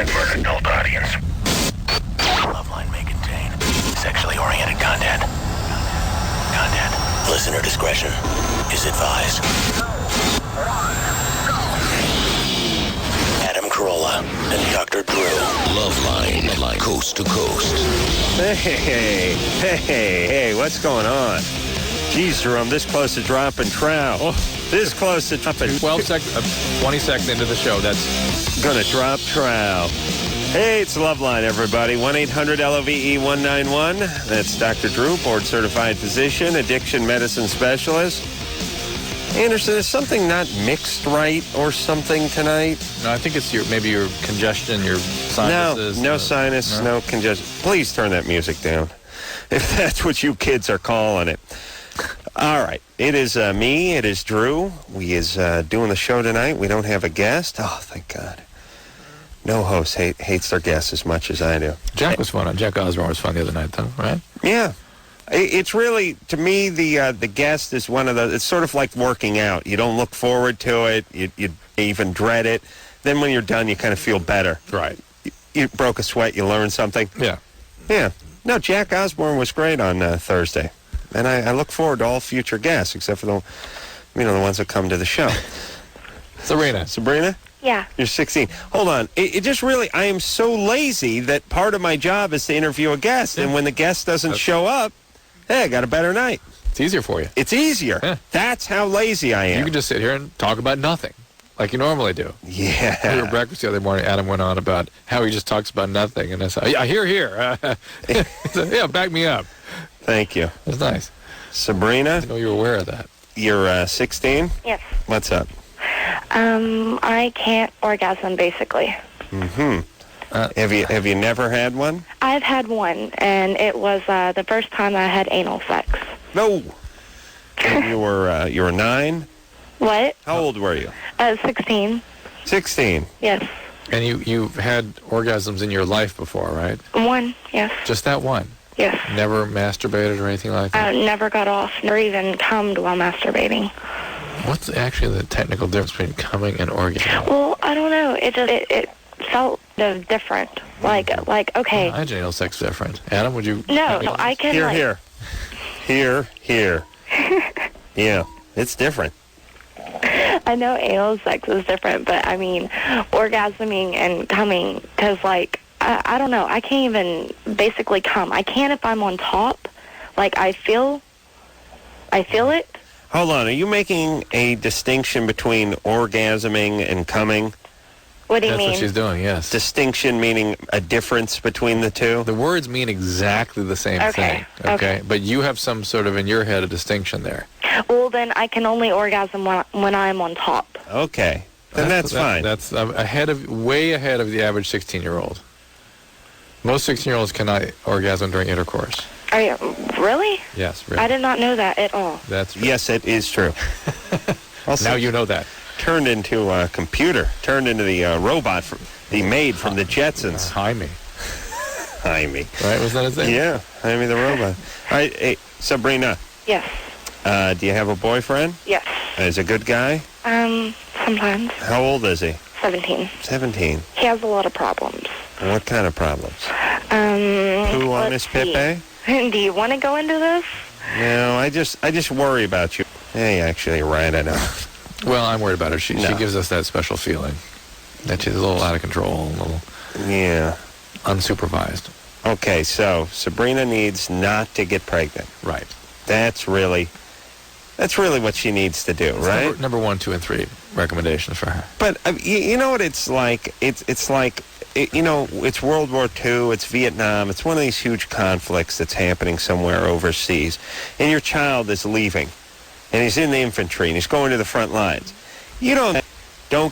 designed for an adult audience. Loveline may contain sexually oriented content. Listener discretion is advised. Adam Carolla and Dr. Drew. Loveline, like coast to coast. Hey, what's going on? Jeez, Drew, I'm this close to dropping trout. This close to dropping 20 seconds into the show, that's gonna drop trout. Hey, it's Loveline, everybody. 1-800-LOVE-191. That's Dr. Drew, board-certified physician, addiction medicine specialist. Anderson, is something not mixed right or something tonight? No, I think it's maybe your congestion, your sinuses. No sinus, no congestion. Please turn that music down, if that's what you kids are calling it. All right. It is me. It is Drew. We is doing the show tonight. We don't have a guest. Oh, thank God. No host hates their guests as much as I do. Jack was fun. Jack Osborne was fun the other night, though, right? Yeah. It's really, to me, the guest is one of the, it's sort of like working out. You don't look forward to it. You even dread it. Then when you're done, you kind of feel better. Right. You broke a sweat. You learned something. Yeah. Yeah. No, Jack Osborne was great on Thursday. And I look forward to all future guests, except for the ones that come to the show. Sabrina? Yeah. You're 16. Hold on. It just really, I am so lazy that part of my job is to interview a guest. Yeah. And when the guest doesn't show up, hey, I got a better night. It's easier for you. It's easier. Yeah. That's how lazy I am. You can just sit here and talk about nothing, like you normally do. Yeah. We were at breakfast the other morning. Adam went on about how he just talks about nothing. And I said, yeah, here. He said, yeah, back me up. Thank you. That's nice. Sabrina? I know you were aware of that. You're 16? Yes. What's up? I can't orgasm, basically. Mm-hmm. Have you never had one? I've had one, and it was the first time I had anal sex. No. You were 9? What? How old were you? 16. 16? Yes. And you've had orgasms in your life before, right? One, yes. Just that one? Yes. Never masturbated or anything like that? Never got off, nor even cummed while masturbating. What's actually the technical difference between coming and orgasm? Well, I don't know. It felt different. Like okay. I anal sex different. Adam, would you? No, I can. Here. Yeah, it's different. I know anal sex is different, but I mean, orgasming and coming, because I don't know. I can't even basically come. I can if I'm on top. Like I feel it. Hold on. Are you making a distinction between orgasming and coming? What do you mean? That's what she's doing, yes. Distinction meaning a difference between the two? The words mean exactly the same thing. Okay. But you have some sort of, in your head, a distinction there. Well, then I can only orgasm when I'm on top. Okay. Then that's fine. That's way ahead of the average 16-year-old. Most 16-year-olds cannot orgasm during intercourse. Are you really? Yes, really. I did not know that at all. That's true. Yes, it is true. Also, now you know that. Turned into a computer. Turned into the robot, the maid from the Jetsons. Jaime. Right? Was that his name? Yeah, Jaime the robot. All right, hey, Sabrina. Yes. Do you have a boyfriend? Yes. Is he a good guy? Sometimes. How old is he? 17. 17. He has a lot of problems. What kind of problems? Who on Miss Pepe? Do you want to go into this? No, I just worry about you. Hey, actually, right, I know. Well, I'm worried about her. She gives us that special feeling that she's a little out of control, a little unsupervised. Okay, so Sabrina needs not to get pregnant. Right. That's really what she needs to do, right? Number 1, 2, and 3 recommendations for her. But you know what it's like? It's like, it's World War II, it's Vietnam, it's one of these huge conflicts that's happening somewhere overseas, and your child is leaving, and he's in the infantry, and he's going to the front lines. You don't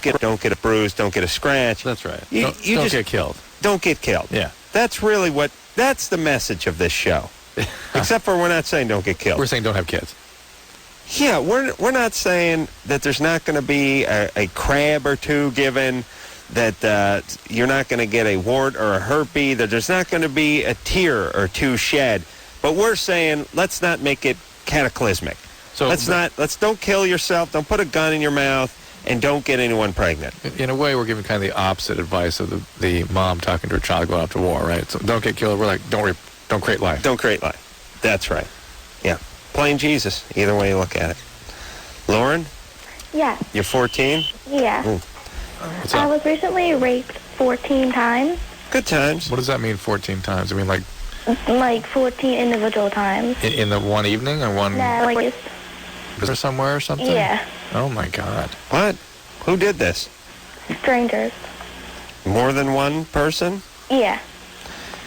get a bruise, don't get a scratch. That's right. Don't get killed. Don't get killed. Yeah. That's the message of this show. Except for we're not saying don't get killed. We're saying don't have kids. Yeah, we're not saying that there's not going to be a crab or two given, that you're not going to get a wart or a herpes, that there's not going to be a tear or two shed. But we're saying let's not make it cataclysmic. So let's don't kill yourself. Don't put a gun in your mouth. and don't get anyone pregnant. In a way, we're giving kind of the opposite advice of the mom talking to her child going off to war, right? So don't get killed. We're like, don't create life. Don't create life. That's right. Yeah. Plain Jesus, either way you look at it. Lauren, Yeah. you're 14? Yeah. What's I up? was recently raped 14 times. Good times. What does that mean, 14 times? I mean, like, Like 14 individual times. in the one evening or one... No, like, Or somewhere or something? yeah. Oh, my God. What? Who did this? Strangers. More than one person? Yeah.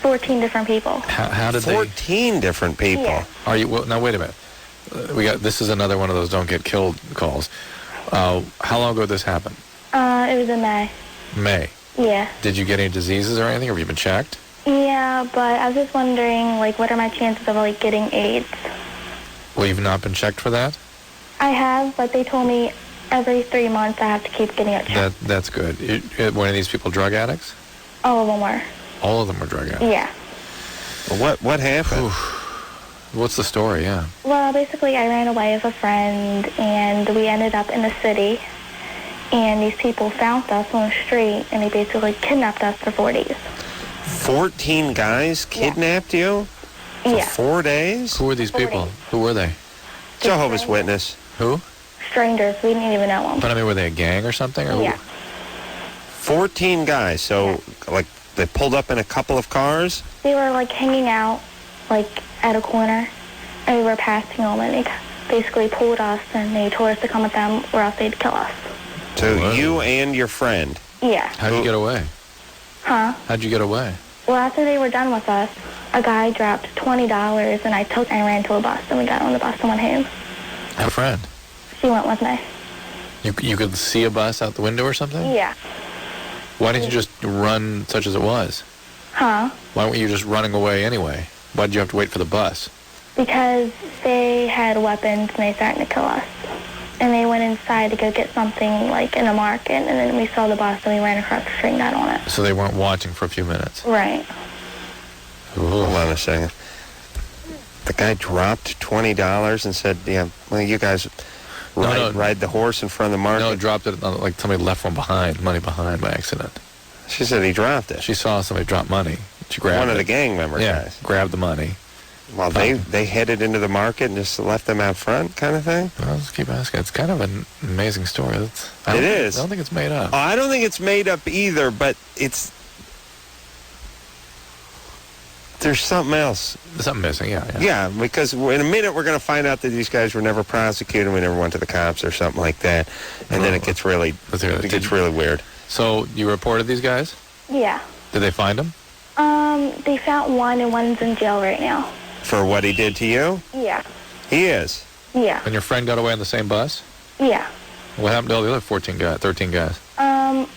14 different people. How did 14 different people. Yeah. Are you... Well, now, wait a minute. This is another one of those don't get killed calls. How long ago did this happen? It was in May. May. Yeah. Did you get any diseases or anything? Have you been checked? Yeah, but I was just wondering, like, what are my chances of, like, getting AIDS? Well, you've not been checked for that? I have, but they told me every 3 months I have to keep getting it checked. That's good. One of these people drug addicts? All of them were. All of them were drug addicts? Yeah. What happened? What's the story? Yeah. Well, basically, I ran away with a friend, and we ended up in the city. And these people found us on the street, and they basically kidnapped us for 4 days. 14 guys kidnapped you? For Yeah. 4 days? Who were these people? Who were they? Jehovah's Witness. Who? Strangers. We didn't even know them. But I mean, were they a gang or something? Or Yeah. 14 guys. So, like, they pulled up in a couple of cars? They were, like, hanging out, like, at a corner, and we were passing them, and they basically pulled us, and they told us to come with them, or else they'd kill us. So Whoa. you and your friend? Yeah. How'd you get away? Huh? How'd you get away? Well, after they were done with us, a guy dropped $20, and I ran to a bus, and we got on the bus and went home. Have a friend. She went with me. You could see a bus out the window or something? Yeah. Why didn't you just run such as it was? Huh? Why weren't you just running away anyway? Why did you have to wait for the bus? Because they had weapons, and they threatened to kill us. And they went inside to go get something, like, in a market, and then we saw the bus, and we ran across the street and got on it. So they weren't watching for a few minutes. Right. Hold on a second. The guy dropped $20 and said, yeah, well, you guys ride the horse in front of the market. No, dropped it, like somebody left money behind by accident. She said he dropped it. She saw somebody drop money. She grabbed One of it. the gang member guys. Grabbed the money. Well, they headed into the market and just left them out front kind of thing? Well, let's keep asking. It's kind of an amazing story. It is. I don't think it's made up. Oh, I don't think it's made up either, but there's something else. There's something missing, yeah. Yeah, because in a minute we're going to find out that these guys were never prosecuted, we never went to the cops or something like that, and then it gets really weird. So you reported these guys? Yeah. Did they find them? They found one, and one's in jail right now. For what he did to you? Yeah. He is. Yeah. And your friend got away on the same bus? Yeah. What happened to all the other 13 guys?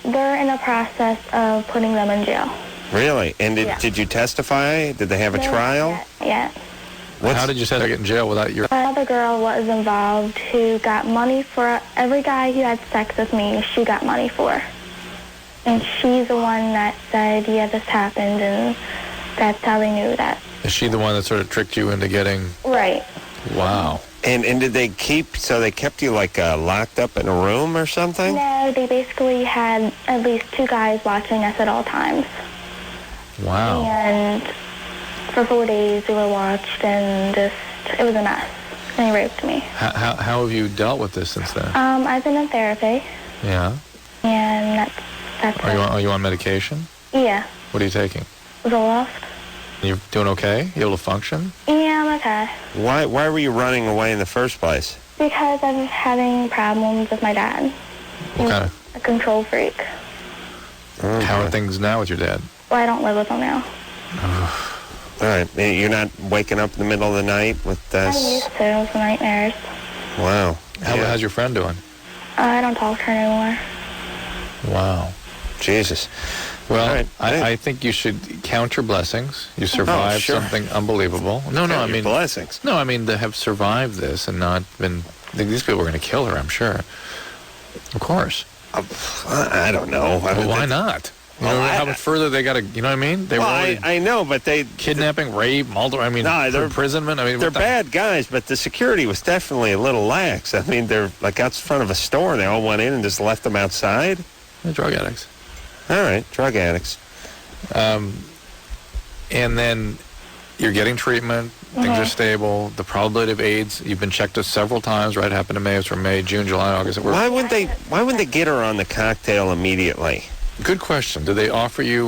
They're in the process of putting them in jail. Really? And Yeah. did you testify? Did they have a No, trial? Yeah. How did you say they get in jail without your... Another girl was involved who got money for every guy who had sex with me. She got money for. And she's the one that said, yeah, this happened, and that's how they knew that. Is she the one that sort of tricked you into getting... Right. Wow. And did they they kept you like locked up in a room or something? No, they basically had at least 2 guys watching us at all times. Wow. And for 4 days we were watched, and it was a mess. And he raped me. How have you dealt with this since then? I've been in therapy, Yeah. and that's Are you on medication? Yeah. What are you taking? Zoloft. You doing okay? You able to function? Yeah, I'm okay. Why were you running away in the first place? Because I was having problems with my dad. What kind He's a control freak. Okay. How are things now with your dad? Well, I don't live with him now. All right. You're not waking up in the middle of the night with I this? used to. It was nightmares. Wow. How's your friend doing? I don't talk to her anymore. Wow. Jesus. Well, All right. I think you should count your blessings. You survived sure. something unbelievable. No, I Your mean blessings. No, I mean to have survived this and not been. These people were going to kill her. I'm sure. Of course. I don't know. Well, why not? You know how much further they got to, you know what I mean? They were already I know, but they... kidnapping, rape, imprisonment. I mean, they're bad guys, but the security was definitely a little lax. I mean, they're like out in front of a store, and they all went in and just left them outside. They're drug addicts. All right, drug addicts. And then you're getting treatment. Things are stable. The probability of AIDS, you've been checked several times, right? Happened in May. It was from May, June, July, August. Why wouldn't they get her on the cocktail immediately? Good question. Did they offer you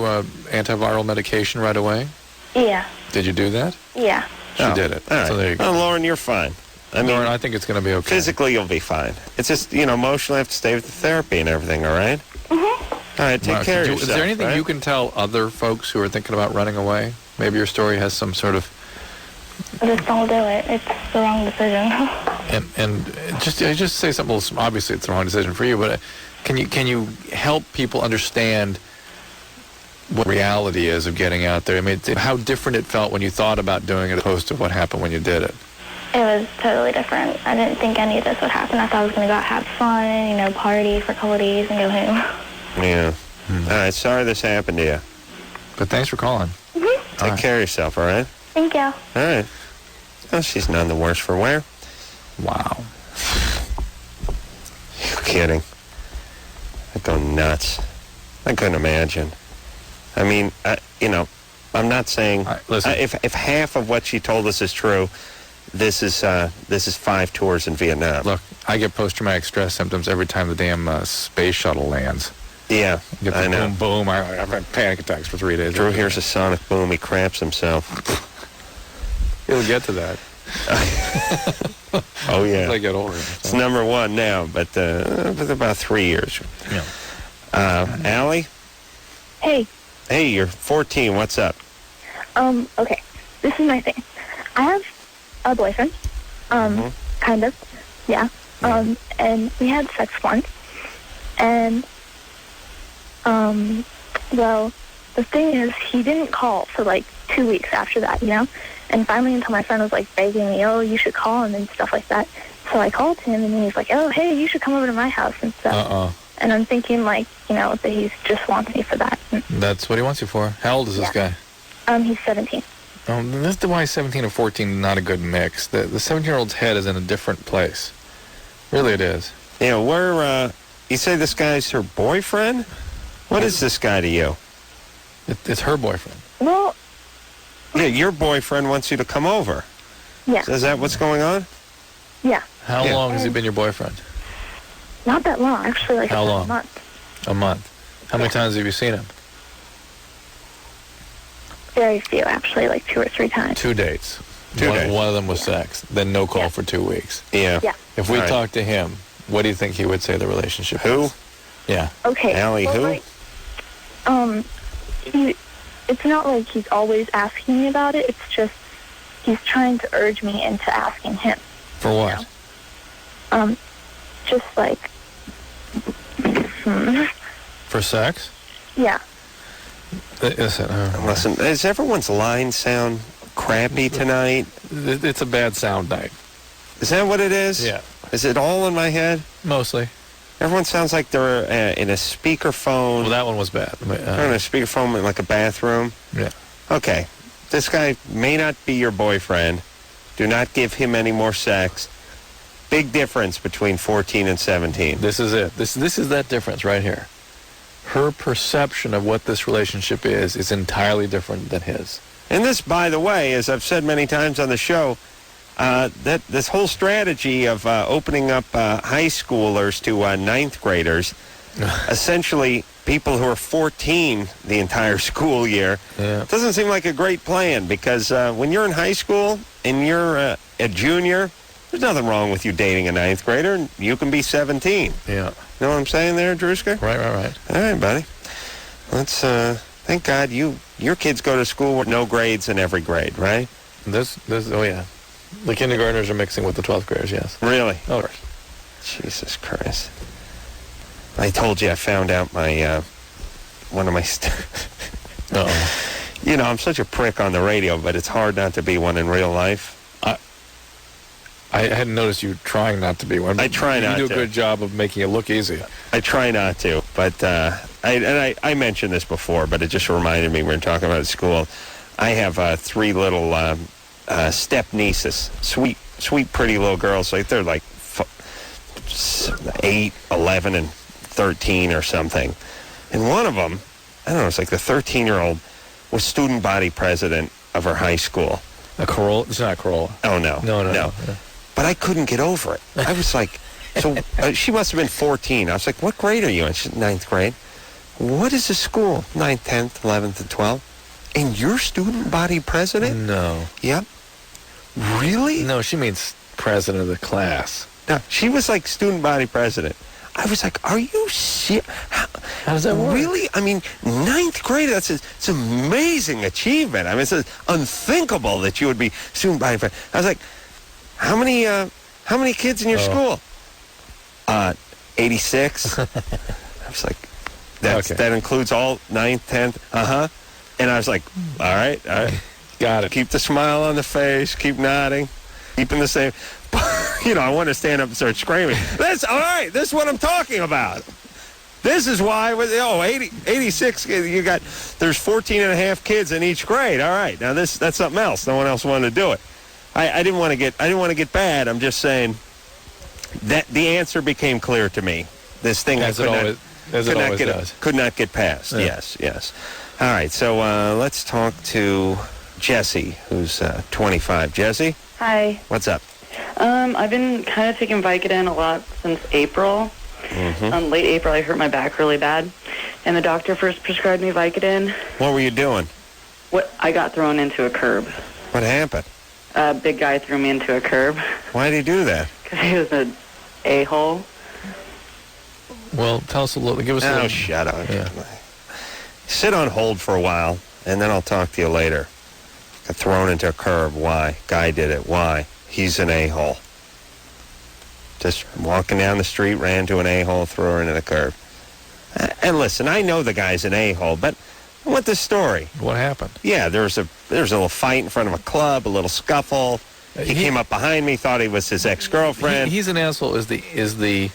antiviral medication right away? Yeah. Did you do that? Yeah. She did it. All right. So there you go. Well, Lauren, you're fine. Lauren, I think it's going to be okay. Physically, you'll be fine. It's just, emotionally, you have to stay with the therapy and everything, all right? Mm-hmm. All right, take care of yourself. Is there anything right? you can tell other folks who are thinking about running away? Maybe your story has some sort of... Just don't do it. It's the wrong decision. And just say something. Obviously, it's the wrong decision for you. But can you help people understand what reality is of getting out there? I mean, how different it felt when you thought about doing it, as opposed to what happened when you did it. It was totally different. I didn't think any of this would happen. I thought I was going to go out, have fun, party for a couple of days, and go home. Yeah. All right. Sorry this happened to you. But thanks for calling. Mm-hmm. Take care of yourself. All right. Thank you. All right. Oh, she's none the worse for wear. Wow. You kidding? I go nuts. I couldn't imagine. I mean, I'm not saying listen. If half of what she told us is true, this is 5 tours in Vietnam. Look, I get post-traumatic stress symptoms every time the damn space shuttle lands. Yeah, Get the I know. boom, boom. I've had panic attacks for 3 days. Drew hears a sonic boom. He cramps himself. He'll get to that. Oh, yeah. As I get older. It's number one now, but about 3 years. Yeah. Allie? Hey. Hey, you're 14. What's up? Okay. This is my thing. I have a boyfriend. Kind of. Yeah. And we had sex once. And, well, the thing is, he didn't call for, 2 weeks after that, And finally, until my friend was, begging me, oh, you should call him and stuff like that. So I called him, and he's like, oh, hey, you should come over to my house and stuff. And I'm thinking, that he just wants me for that. That's what he wants you for. How old is this guy? He's 17. That's why 17 or 14 is not a good mix. The 17-year-old's head is in a different place. Really it is. Yeah, you say this guy's her boyfriend? What is this guy to you? It's her boyfriend. Well... Yeah, your boyfriend wants you to come over. Yeah. So is that what's going on? Yeah. How long has he been your boyfriend? Not that long, actually, How long? a month. A month. How many times have you seen him? Very few, actually, 2 or 3 times. 2 dates. 2 days. One of them was sex. Then no call for 2 weeks. Yeah. Yeah. If we All right. talked to him, what do you think he would say the relationship Who? is? Yeah. Okay. Allie, who? It's not like he's always asking me about it. It's just he's trying to urge me into asking him. For what? Just For sex? Yeah. Listen, Listen, does everyone's line sound crappy tonight? it's a bad sound night. Is that what it is? Yeah. Is it all in my head? Mostly. Everyone sounds like they're in a speakerphone. Well, that one was bad. They're in a speakerphone in a bathroom. Yeah. Okay. This guy may not be your boyfriend. Do not give him any more sex. Big difference between 14 and 17. This is it. This is that difference right here. Her perception of what this relationship is entirely different than his. And this, by the way, as I've said many times on the show, that this whole strategy of opening up high schoolers to ninth graders, essentially people who are 14 the entire school year, doesn't seem like a great plan, because when you're in high school and you're a junior, there's nothing wrong with you dating a ninth grader, and you can be 17. Yeah. You know what I'm saying there, Drewska? Right. All right, buddy. Let's, thank God your kids go to school with no grades in every grade, right? Oh yeah. The kindergartners are mixing with the 12th graders, yes. Really? Of course. Jesus Christ. I told you I found out my, one of my... Uh-oh. I'm such a prick on the radio, but it's hard not to be one in real life. I hadn't noticed you trying not to be one. I try not to. You do to. a good job of making it look easy. I try not to. But I mentioned this before, but it just reminded me we were talking about at school. I have 3 little step nieces, sweet, pretty little girls. Like they're like 8, 11, and 13 or something. And one of them, I don't know, it's like the 13-year-old was student body president of her high school. A Carolla? It's not Carolla. Oh, no. No. But I couldn't get over it. I was like, so she must have been 14. I was like, what grade are you in? She's 9th grade. What is the school? 9th, 10th, 11th, and 12th. And you're student body president? No. Yep. Really? No, she means president of the class. No, she was like student body president. I was like, are you serious? How does that work? Really? I mean, 9th grade, it's an amazing achievement. I mean, it's unthinkable that you would be student body president. I was like, how many kids in your school? 86. I was like, that includes all 9th, 10th, And I was like, all right. Got it. Keep the smile on the face, keep nodding, keeping the same. I want to stand up and start screaming. All right, this is what I'm talking about. This is why, 86, there's 14 and a half kids in each grade. All right, now that's something else. No one else wanted to do it. I didn't want to get bad. I'm just saying that the answer became clear to me. This thing could not get past. Yeah. Yes. All right, so let's talk to Jesse, who's 25. Jesse? Hi. What's up? I've been kind of taking Vicodin a lot since April. Mm-hmm. Late April, I hurt my back really bad. And the doctor first prescribed me Vicodin. What were you doing? I got thrown into a curb. What happened? A big guy threw me into a curb. Why did he do that? Because he was an a-hole. Well, tell us a little. Give us a little. Oh, shut up. Yeah. Sit on hold for a while, and then I'll talk to you later. Got thrown into a curb. Why? Guy did it. Why? He's an a-hole. Just walking down the street, ran to an a-hole, threw her into the curb. And listen, I know the guy's an a-hole, but I want the story. What happened? Yeah, there was a little fight in front of a club, a little scuffle. He came up behind me, thought he was his ex-girlfriend. He's an asshole is the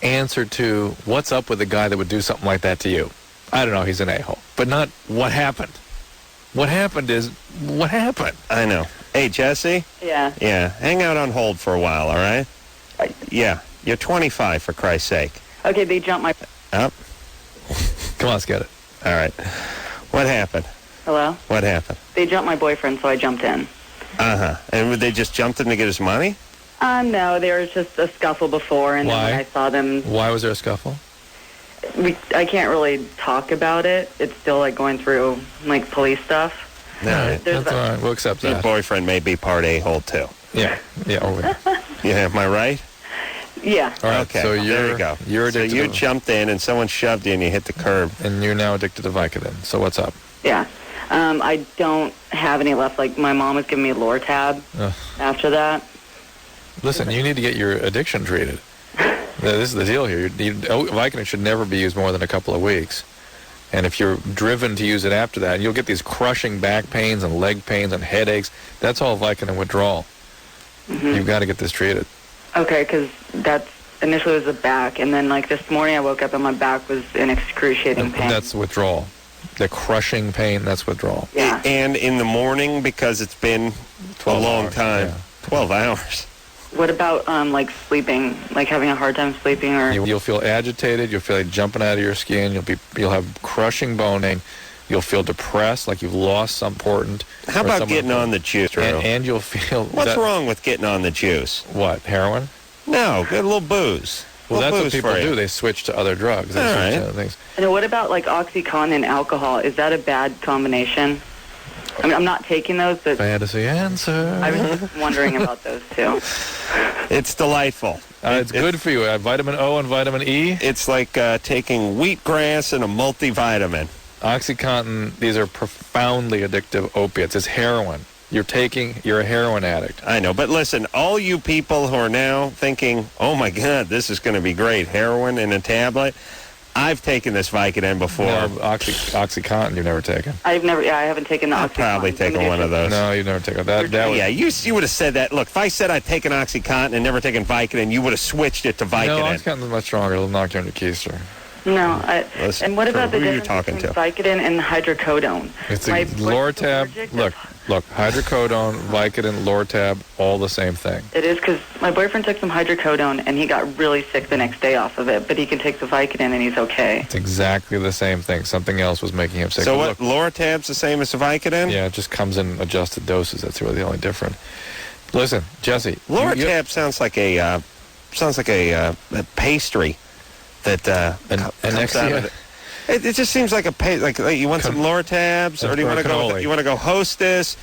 answer to what's up with a guy that would do something like that to you. I don't know, he's an a-hole. But not what happened. What happened is what happened. I know. Hey, Jesse? Yeah. Yeah, hang out on hold for a while, all right? Yeah, you're 25, for Christ's sake. Okay, they jumped my... Up. Come on, let's get it. All right. What happened? Hello? What happened? They jumped my boyfriend, so I jumped in. And they just jumped him to get his money? No, there was just a scuffle before, and then when I saw them... Why was there a scuffle? I can't really talk about it. It's still, going through, police stuff. No, that's all right. We'll accept your that. boyfriend may be part a-hole, too. Yeah. Yeah, am I right? Yeah. All right, okay, so there you go. You're addicted you jumped in, and someone shoved you, and you hit the curb. And you're now addicted to Vicodin. So what's up? Yeah. I don't have any left. My mom was giving me Lortab after that. Listen, you need to get your addiction treated. This is the deal here. Vicodin should never be used more than a couple of weeks. And if you're driven to use it after that, you'll get these crushing back pains and leg pains and headaches. That's all Vicodin withdrawal. Mm-hmm. You've got to get this treated. Okay, because that's initially was the back, and then this morning I woke up and my back was in excruciating pain. That's withdrawal. The crushing pain, that's withdrawal. Yeah. And in the morning, because it's been a long time, 12 hours. What about sleeping, having a hard time sleeping, or you'll feel agitated, you'll feel like jumping out of your skin, you'll have crushing boning, you'll feel depressed, like you've lost some important. How about getting on the juice, Drew? And you'll feel what's wrong with getting on the juice? What, heroin? No, get a little booze. Well, that's what people do. They switch to other drugs. They switch to other things. And what about OxyContin and alcohol? Is that a bad combination? I mean, I'm not taking those, but... Fantasy answer. I was just wondering about those, too. It's delightful. It's good for you. Vitamin O and vitamin E. It's like taking wheatgrass and a multivitamin. OxyContin, these are profoundly addictive opiates. It's heroin. You're a heroin addict. I know, but listen, all you people who are now thinking, oh, my God, this is going to be great, heroin in a tablet, I've taken this Vicodin before. No, OxyContin you've never taken. I haven't taken the I've probably taken one of those. No, you've never taken that. Yeah, you would have said that. Look, if I said I'd taken OxyContin and never taken Vicodin, you would have switched it to Vicodin. No, OxyContin is much stronger. It'll knock you on your keister. No, Listen, and what about the who you difference talking between to? Vicodin and hydrocodone? It's My a Lortab. boyfriend's Look, hydrocodone, Vicodin, Lortab, all the same thing. It is because my boyfriend took some hydrocodone and he got really sick the next day off of it, but he can take the Vicodin and he's okay. It's exactly the same thing. Something else was making him sick. So But what? Lortab's the same as the Vicodin? Yeah, it just comes in adjusted doses. That's really the only difference. Listen, Jesse. Lortab sounds like a pastry that comes out of it. It just seems like like you want some Lortabs, or do you want to go Hostess?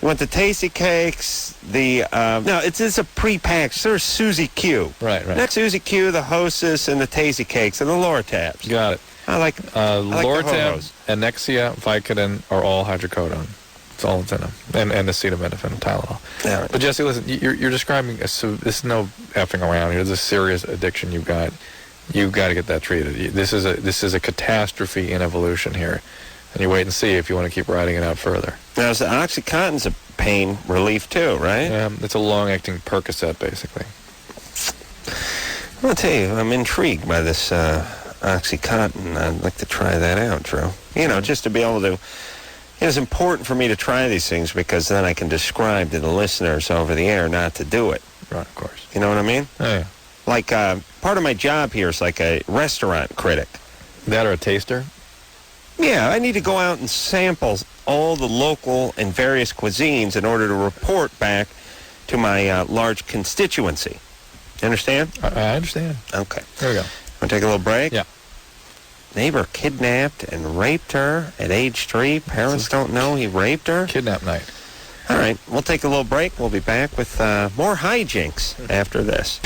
You want the Tasty Cakes? No, it's a pre-packaged. There's Suzy Q. Right. Next Suzy Q, the Hostess, and the Tasty Cakes, and the Lortabs. Got it. I like Lortab, Annexia, Vicodin are all hydrocodone. It's all that's in them, and acetaminophen and Tylenol. Yeah, right. But Jesse, listen, you're describing this is no effing around here. This is a serious addiction you've got. You've got to get that treated. This is a catastrophe in evolution here, and you wait and see if you want to keep riding it out further. Now, so OxyContin's a pain relief too, right? It's a long-acting Percocet, basically. I'll tell you, I'm intrigued by this OxyContin. I'd like to try that out, Drew. Just to be able to. It's important for me to try these things because then I can describe to the listeners over the air not to do it. Right, of course. You know what I mean? Yeah. Like, part of my job here is like a restaurant critic. That or a taster? Yeah, I need to go out and sample all the local and various cuisines in order to report back to my large constituency. You understand? I understand. Okay. There we go. Want to take a little break? Yeah. Neighbor kidnapped and raped her at age 3. Parents don't know he raped her. Kidnap night. All right, we'll take a little break. We'll be back with more hijinks after this.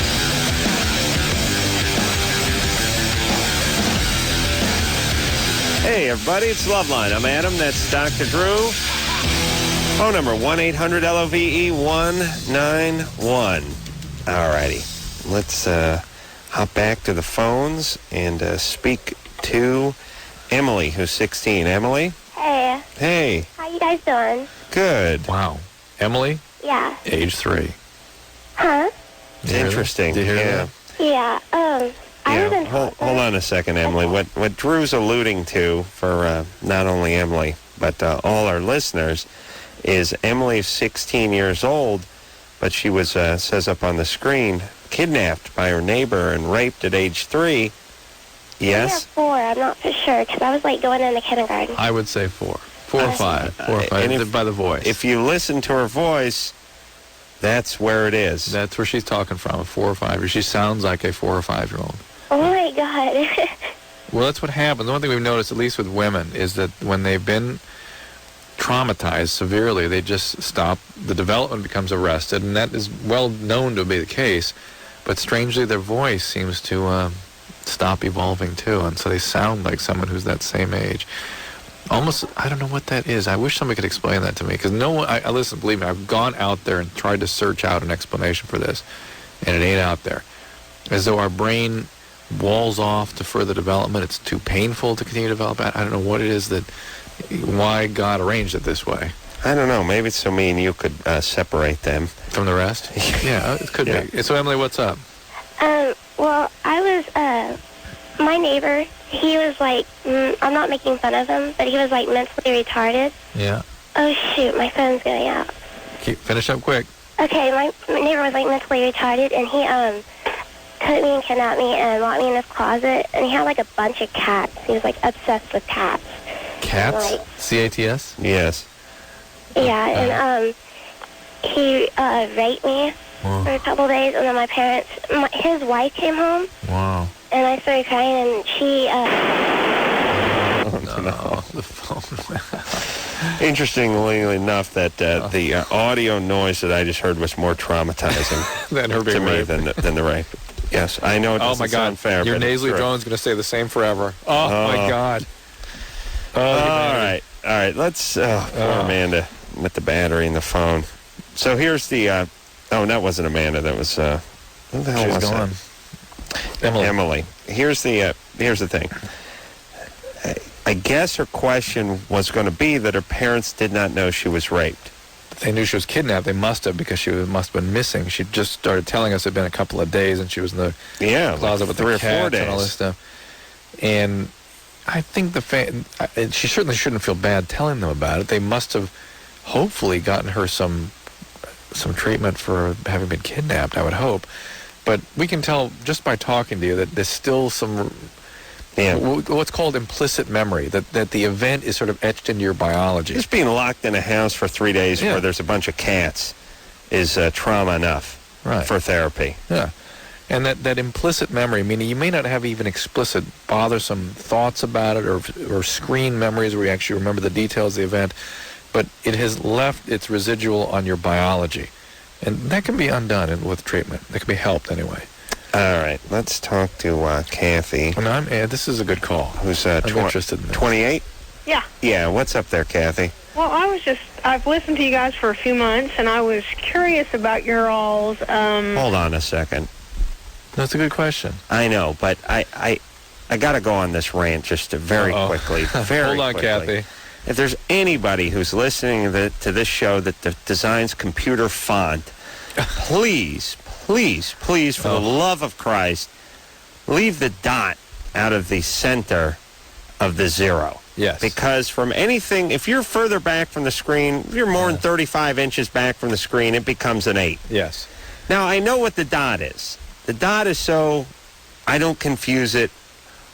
Hey, everybody, it's Loveline. I'm Adam. That's Dr. Drew. Phone number 1-800-LOVE-191. All righty. Let's hop back to the phones and speak to Emily, who's 16. Emily? Hey. Hey. How you guys doing? Good. Wow. Emily? Yeah. Age 3. Huh? It's interesting. Did you hear that? Yeah. I was in Hold on a second, Emily. What Drew's alluding to for not only Emily, but all our listeners, is Emily's 16 years old, but she was, says up on the screen, kidnapped by her neighbor and raped at age 3. Yes? 4. I'm not for sure because I was like going into kindergarten. I would say 4. 4 or 5. 4 or 5. And By the voice. If you listen to her voice, that's where it is. That's where she's talking from, a 4 or 5. She sounds like a 4 or 5-year-old. Oh my God. Well, that's what happens. The one thing we've noticed, at least with women, is that when they've been traumatized severely, they just stop. The development becomes arrested, and that is well known to be the case. But strangely, their voice seems to stop evolving too, and so they sound like someone who's that same age. Almost, I don't know what that is. I wish somebody could explain that to me, because no one. I listen. Believe me, I've gone out there and tried to search out an explanation for this, and it ain't out there. As though our brain walls off to further development. It's too painful to continue to develop. I don't know what it is why God arranged it this way. I don't know. Maybe it's so me and you could separate them. From the rest? Yeah, it could be. So, Emily, what's up? Well, I was, my neighbor, he was like, I'm not making fun of him, but he was like mentally retarded. Yeah. Oh shoot, my phone's going out. Finish up quick. Okay, my neighbor was like mentally retarded, and he, took me and kidnapped me and locked me in his closet, and he had like a bunch of cats. He was like obsessed with cats. Cats? Like, C-A-T-S? Yes. Yeah, and he raped me for a couple days, and then his wife came home. Wow. And I started crying, and she... No, the phone. Interestingly enough, that the audio noise that I just heard was more traumatizing Than her being to me raped. than the rape. Yes, I know it doesn't sound fair. Your but nasally it's true. drone's going to stay the same forever. Oh, my God. All right. Let's. Poor Amanda with the battery in the phone. So here's the. Oh, that wasn't Amanda. That was. Who the hell was She's gone. that? Emily. Here's the thing. I guess her question was going to be that her parents did not know she was raped. They knew she was kidnapped. They must have, because she must have been missing. She just started telling us it had been a couple of days, and she was in the closet with 3 the or 4 cats days. and all this stuff. And I think she certainly shouldn't feel bad telling them about it. They must have hopefully gotten her some treatment for having been kidnapped, I would hope. But we can tell just by talking to you that there's still some what's called implicit memory, that the event is sort of etched into your biology. Just being locked in a house for 3 days Yeah. where there's a bunch of cats is trauma enough for therapy. Yeah. And that implicit memory, meaning you may not have even explicit bothersome thoughts about it or screen memories where you actually remember the details of the event, but it has left its residual on your biology. And that can be undone with treatment. That can be helped anyway. All right, let's talk to Kathy. And this is a good call. Who's I'm interested in this. 28? Yeah. Yeah, what's up there, Kathy? Well, I've listened to you guys for a few months, and I was curious about your all's, Hold on a second. That's a good question. I know, but I got to go on this rant just very quickly. Very Hold on, quickly. Kathy. If there's anybody who's listening to this show that designs computer font, please, for the love of Christ, leave the dot out of the center of the zero. Yes. Because from anything, if you're further back from the screen, if you're more than 35 inches back from the screen, it becomes an 8. Yes. Now, I know what the dot is. The dot is so I don't confuse it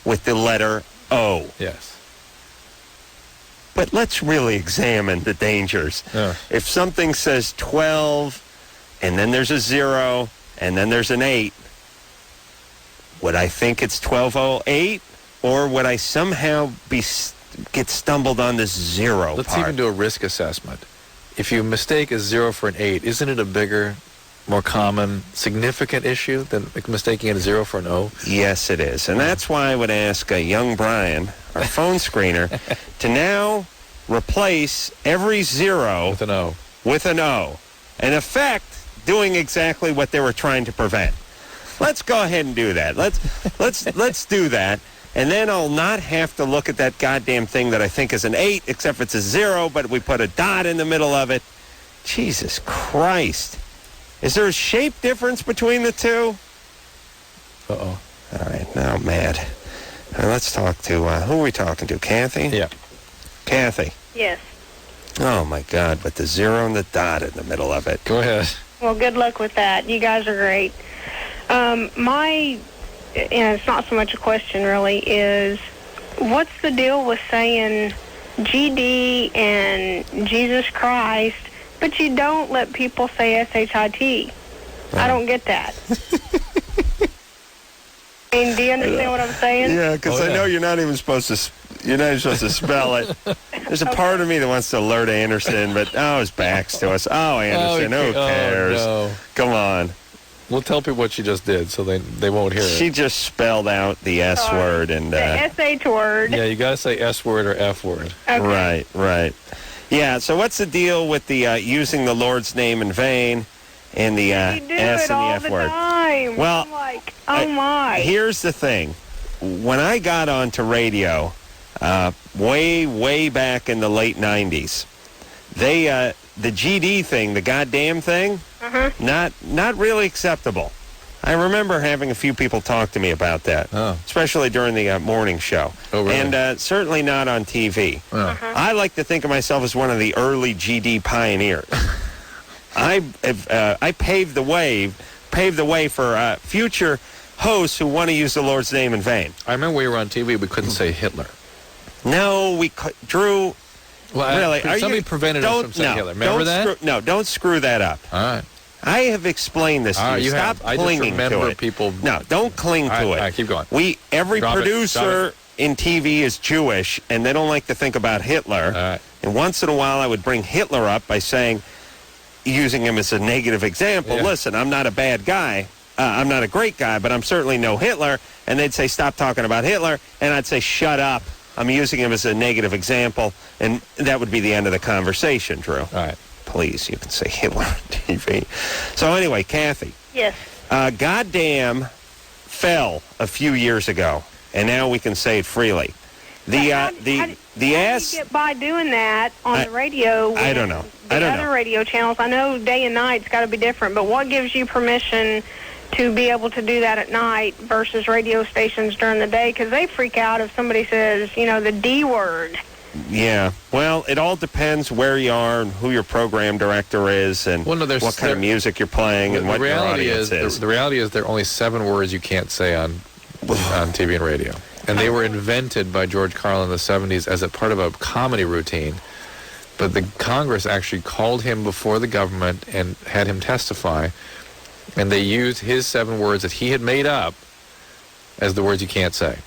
with the letter O. Yes. But let's really examine the dangers. Yeah. If something says 12, and then there's a 0, and then there's an 8, would I think it's 1208? Or would I somehow get stumbled on this 0 Let's part? even do a risk assessment. If you mistake a 0 for an 8, isn't it a bigger, more common, significant issue than mistaking a 0 for an O? Yes, it is. And that's why I would ask young Brian, our phone screener, to now replace every 0 With an O. with an O. In effect, doing exactly what they were trying to prevent. Let's go ahead and do that. Let's do that. And then I'll not have to look at that goddamn thing that I think is an 8, except it's a 0, but we put a dot in the middle of it. Jesus Christ. Is there a shape difference between the two? Uh-oh. All right, now I'm mad. All right, let's talk to, who are we talking to? Kathy? Yeah. Kathy. yes. Oh, my God, but the 0 and the dot in the middle of it. Go ahead. Well, good luck with that. You guys are great. And it's not so much a question, really, is what's the deal with saying GD and Jesus Christ, but you don't let people say SHIT? I don't get that. I mean, do you understand what I'm saying? Yeah, because I know you're not even supposed to spell it. There's a part of me that wants to alert Anderson, but his back's to us. Oh, Anderson, who cares? Oh, no. Come on. We'll tell people what she just did so they won't hear She it. just spelled out the S word and The SH word. Yeah, you got to say S word or F word. Okay. right. Yeah, so what's the deal with the using the Lord's name in vain and the You S do and it the all F the word? time. Well, I'm like, oh my. Here's the thing. When I got onto radio way back in the late 90s, the GD thing, the goddamn thing, not really acceptable. I remember having a few people talk to me about that, especially during the morning show. Oh, really? And certainly not on TV. I like to think of myself as one of the early GD pioneers. I paved the way for future hosts who want to use the Lord's name in vain. I remember we were on TV, we couldn't say Hitler. No, Drew. Well, Really? somebody prevented us from saying Hitler. Remember that? Don't screw that up. All right. I have explained this to you. Stop I just clinging remember to it. people. No, don't cling to it. All right, keep going. Every Drop it, producer in TV is Jewish, and they don't like to think about Hitler. right. And once in a while, I would bring Hitler up by using him as a negative example. Yeah. Listen, I'm not a bad guy. I'm not a great guy, but I'm certainly no Hitler. And they'd say, stop talking about Hitler. And I'd say, shut up. I'm using him as a negative example. And that would be the end of the conversation, Drew. All right. Please, you can say Hitler on TV. So anyway, Kathy. Yes. Goddamn fell a few years ago, and now we can say it freely. The How do you get by doing that on the radio? I don't know. The other radio channels, I know day and night's got to be different, but what gives you permission to be able to do that at night versus radio stations during the day? Because they freak out if somebody says, the D word. Yeah. Well, it all depends where you are and who your program director is and what kind of music you're playing and what your audience is. The reality is there are only 7 words you can't say on TV and radio. And they were invented by George Carlin in the 70s as a part of a comedy routine. But the Congress actually called him before the government and had him testify. And they used his 7 words that he had made up as the words you can't say.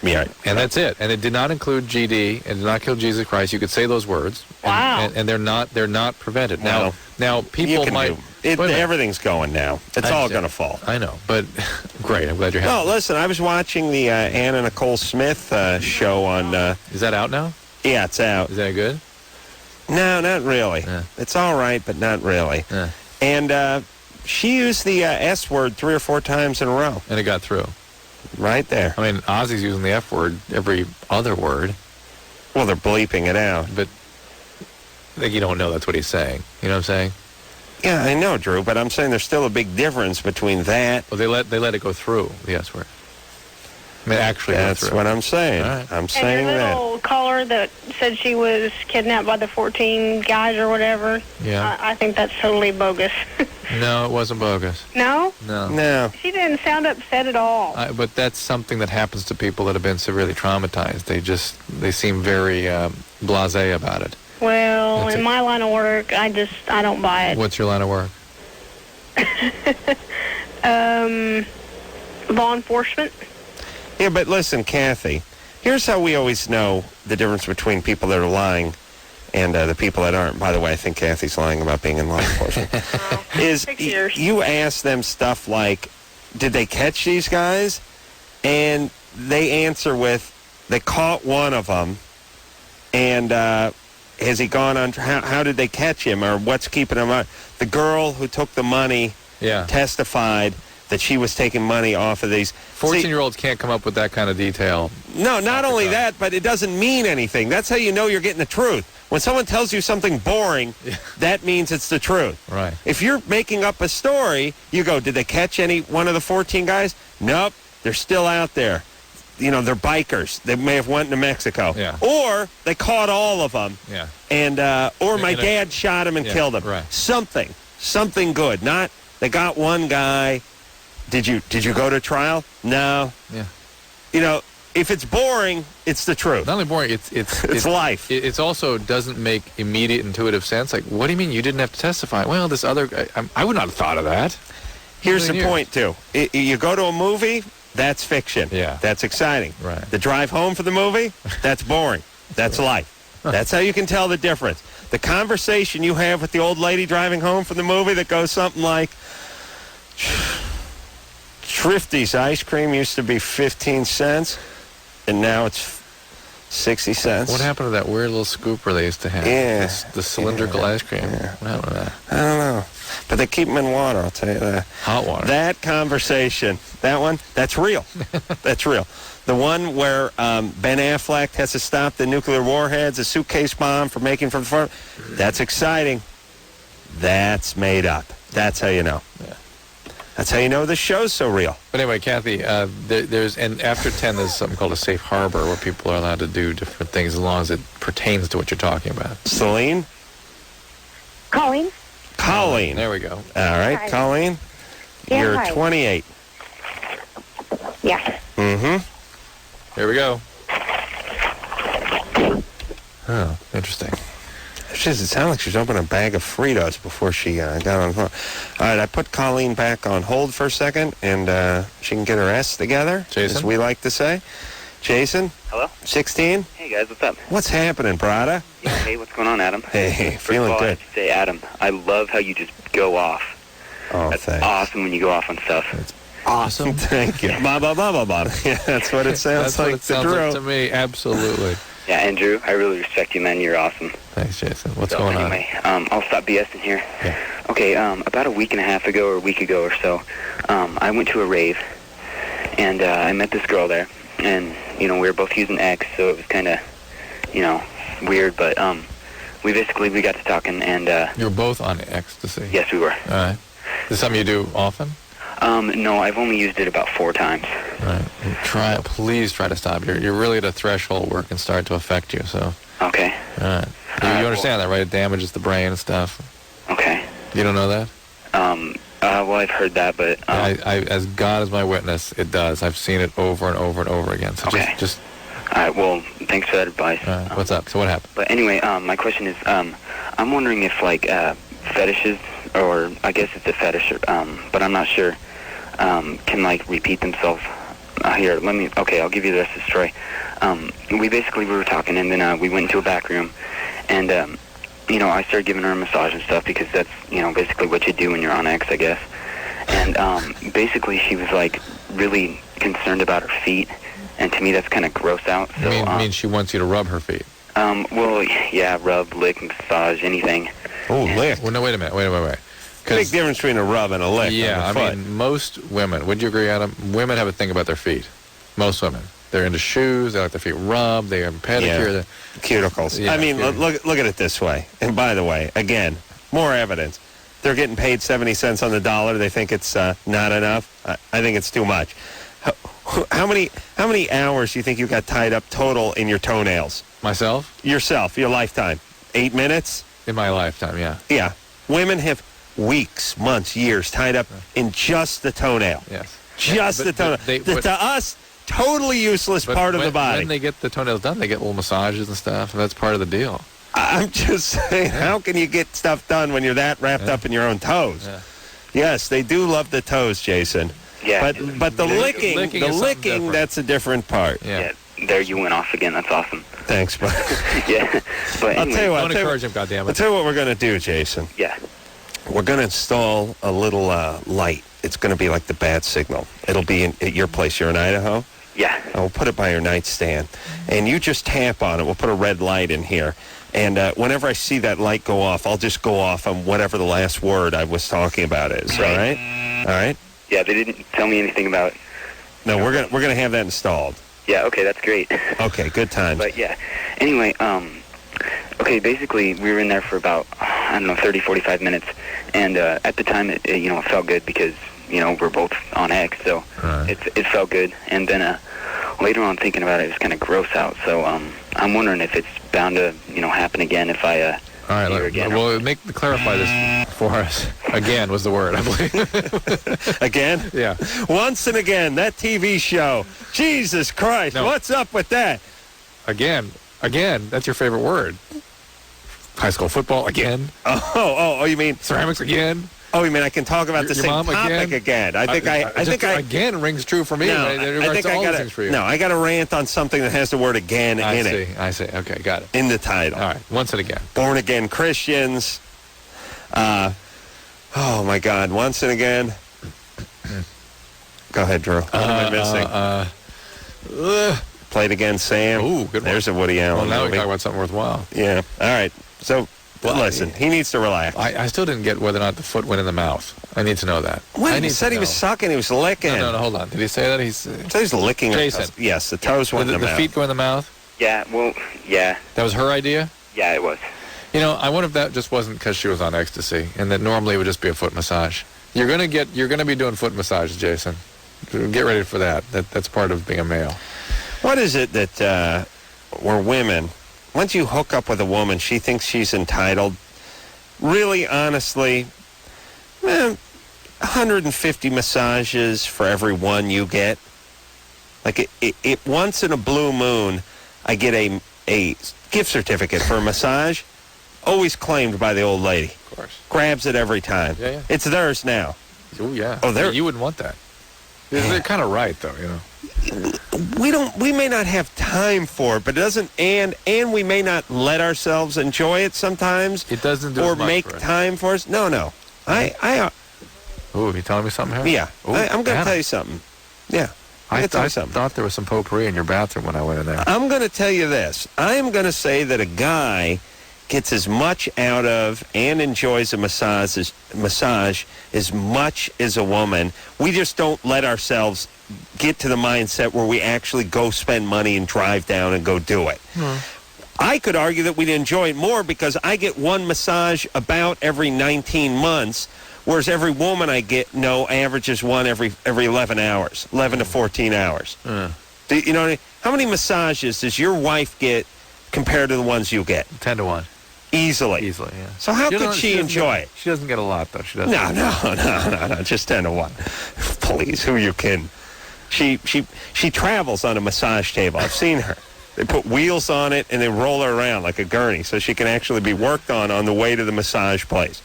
Yeah. And that's it. And it did not include GD. It did not kill Jesus Christ. You could say those words. Wow. And they're not prevented. Now people might... everything's going now. It's all going to fall. I know, but great. I'm glad you're happy. No, listen, I was watching the Anna Nicole Smith show on... is that out now? Yeah, it's out. Is that good? No, not really. It's all right, but not really. And she used the S word 3 or 4 times in a row. And it got through. Right there. I mean, Ozzy's using the F word every other word. Well, they're bleeping it out. But you don't know that's what he's saying. You know what I'm saying? Yeah, I know, Drew, but I'm saying there's still a big difference between that. Well, they let it go through, the S word. I mean, actually That's go through. what I'm saying. Right. I'm saying and your that. little caller that said she was kidnapped by the 14 guys or whatever, Yeah. I think that's totally bogus. No, it wasn't bogus. No? No. She didn't sound upset at all. But that's something that happens to people that have been severely traumatized. They seem very blasé about it. Well, in my line of work, I don't buy it. What's your line of work? Law enforcement. Yeah, but listen, Kathy, here's how we always know the difference between people that are lying and the people that aren't. By the way, I think Kathy's lying about being in law enforcement. Is 6 years. You ask them stuff like, did they catch these guys? And they answer with, they caught one of them, and has he gone on, how did they catch him, or what's keeping him out? The girl who took the money testified that she was taking money off of these. 14-year-olds can't come up with that kind of detail. No, not only that, but it doesn't mean anything. That's how you know you're getting the truth. When someone tells you something boring, that means it's the truth. Right. If you're making up a story, you go, did they catch any one of the 14 guys? Nope, they're still out there. They're bikers. They may have went to Mexico. Yeah. Or they caught all of them. Yeah. And or my dad shot him and killed him. Right. Something good. Not they got one guy. Did you go to trial? No. Yeah. If it's boring, it's the truth. Not only boring, it's life. It's also doesn't make immediate intuitive sense. Like, what do you mean you didn't have to testify? Well, this other guy, I would not have thought of that. Here's the point, too. You go to a movie, that's fiction. Yeah. That's exciting. Right. The drive home for the movie, that's boring. That's life. That's how you can tell the difference. The conversation you have with the old lady driving home from the movie that goes something like, Shrifty's ice cream used to be 15 cents, and now it's 60 cents. What happened to that weird little scooper they used to have? Yeah. The cylindrical ice cream. Yeah. What happened to that? I don't know. But they keep them in water, I'll tell you that. Hot water. That conversation, that one, that's real. That's real. The one where Ben Affleck has to stop the nuclear warheads, a suitcase bomb from making from the front, that's exciting. That's made up. That's how you know. Yeah. That's how you know the show's so real. But anyway, Kathy, and after 10, there's something called a safe harbor where people are allowed to do different things as long as it pertains to what you're talking about. Celine? Colleen? Colleen. There we go. All right, Hi. Colleen. Yeah, You're hi. 28. Yeah. Mm-hmm. Here we go. Oh, interesting. It sounded like she was opening a bag of Fritos before she got on the phone. All right, I put Colleen back on hold for a second, and she can get her S together, Jason? as we like to say. Jason? Hello? 16? Hey, guys, what's up? What's happening, brother? Yeah, hey, what's going on, Adam? Hey, First feeling of all, I good. have to say, Adam, I love how you just go off. Oh, That's thanks. awesome when you go off on stuff. Awesome. Thank you. Ba, ba, ba, ba, ba. Yeah, that's what it sounds That's like what it sounds to like Drew. to me. Absolutely. Yeah, Andrew, I really respect you, man. You're awesome. Thanks, Jason. What's So, going anyway, I'll stop BSing here. Yeah. Okay, about a week and a half ago or a week ago or so, I went to a rave, and I met this girl there, and we were both using X, so it was kind of weird, but we got to talking, and You were both on ecstasy. yes, we were. All right. Is this something you do often? No, I've only used it about 4 times. All right. Please try to stop. You're really at a threshold where it can start to affect you. So. Okay. All right. You understand that, right? It damages the brain and stuff. Okay. You don't know that? Well, I've heard that, but I as God is my witness, it does. I've seen it over and over and over again. So okay. just. All right. Well, thanks for that advice. All right. What's up? So what happened? But anyway, my question is, I'm wondering if fetishes, or I guess it's a fetish, but I'm not sure, can repeat themselves. Here, I'll give you the rest of the story. We were talking, and then we went into a back room, and I started giving her a massage and stuff, because that's basically what you do when you're on X, I guess. And basically she was really concerned about her feet, and to me that's kind of gross out. So means she wants you to rub her feet? Well, yeah, rub, lick, massage, anything. Oh, lick. Well, no, wait a minute. Big difference between a rub and a lick. Yeah, on the foot. most women, would you agree, Adam? Women have a thing about their feet. Most women. They're into shoes, they like their feet rubbed, they have pedicure. Yeah. Cuticles. Yeah, I mean, look at it this way. And by the way, again, more evidence. They're getting paid 70 cents on the dollar. They think it's not enough. I think it's too much. How many hours do you think you got tied up total in your toenails? Myself? Yourself, your lifetime. 8 minutes? In my lifetime, yeah. Yeah. Women have weeks, months, years tied up in just the toenail. Yes. Just the toenail. To us, totally useless part of the body. When they get the toenails done, they get little massages and stuff. And that's part of the deal. I'm just saying, how can you get stuff done when you're that wrapped up in your own toes? Yeah. Yes, they do love the toes, Jason. Yeah. But the licking, that's a different part. Yeah. There you went off again. That's awesome. Thanks, bud. Yeah. But I'll tell you what. Don't encourage him, goddammit. I'll tell you what we're going to do, Jason. Yeah. We're going to install a little light. It's going to be like the bat signal. It'll be at your place. You're in Idaho? Yeah. And we'll put it by your nightstand. And you just tap on it. We'll put a red light in here. And whenever I see that light go off, I'll just go off on whatever the last word I was talking about is. All right? All right? Yeah, they didn't tell me anything about... No, we're gonna have that installed. Yeah, okay, that's great. Okay, good times. But yeah, anyway, okay, basically we were in there for about, 30, 45 minutes, and at the time it felt good because, we're both on X, so it felt good, and then later on thinking about it, it was kind of gross out, so I'm wondering if it's bound to, happen again if I all right, well, clarify this for us. Again was the word, I believe. Again? Yeah. Once and again, that TV show. Jesus Christ, No. What's up with that? Again, that's your favorite word. High school football, again. Oh, you mean... Ceramics, again. Oh, you mean I can talk about the Your same mom topic again? I think again rings true for me. No, I think I got it. No, I got to rant on something that has the word again in it. I see. Okay, got it. In the title. All right, once and again. Born again Christians. Oh my God, once and again. Go ahead, Drew. What am I missing? Played Again, Sam. Ooh, good one. There's a Woody Allen Well, now we movie. talk about something worthwhile. Yeah. All right. So, listen, he nedes to relax. I still didn't get whether or not the foot went in the mouth. I need to know that. He said he was sucking. He was licking. No, hold on. Did he say that? He said he was licking. Jason. Yes, the toes went in the mouth. The feet go in the mouth? Yeah, well, yeah. That was her idea? Yeah, it was. I wonder if that just wasn't because she was on ecstasy, and that normally it would just be a foot massage. You're gonna be doing foot massages, Jason. Get ready for that. That's part of being a male. What is it that we're women? Once you hook up with a woman, she thinks she's entitled. Really, honestly, 150 massages for every one you get. Like it once in a blue moon, I get a gift certificate for a massage, always claimed by the old lady. Of course. Grabs it every time. Yeah. It's theirs now. Oh, yeah. Oh, you wouldn't want that. They're kind of right, though, We may not have time for it, but it doesn't, and we may not let ourselves enjoy it sometimes. It doesn't do or as much make for us. time for us. No. Ooh, you telling me something here? Yeah. Ooh, I'm going to Anna. tell you something. Yeah. I tell you something. thought there was some potpourri in your bathroom when I went in there. I'm going to tell you this. I am going to say that a guy gets as much out of and enjoys a massage as much as a woman. We just don't let ourselves get to the mindset where we actually go spend money and drive down and go do it. I could argue that we'd enjoy it more because I get one massage about every 19 months, whereas every woman I get averages one every 11 hours, 11 to 14 hours. You know what I mean? How many massages does your wife get compared to the ones you get? 10 to 1. Easily, yeah. So how could she enjoy it? She doesn't get a lot, though. She doesn't. No, just 10 to 1. Please, who are you kidding? She travels on a massage table. I've seen her. They put wheels on it and they roll her around like a gurney so she can actually be worked on the way to the massage place.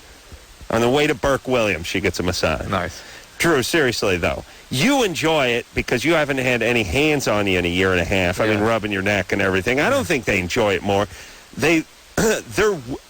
On the way to Burke Williams, she gets a massage. Nice. Drew, seriously, though, you enjoy it because you haven't had any hands on you in a year and a half. I mean, rubbing your neck and everything. I don't think they enjoy it more. They're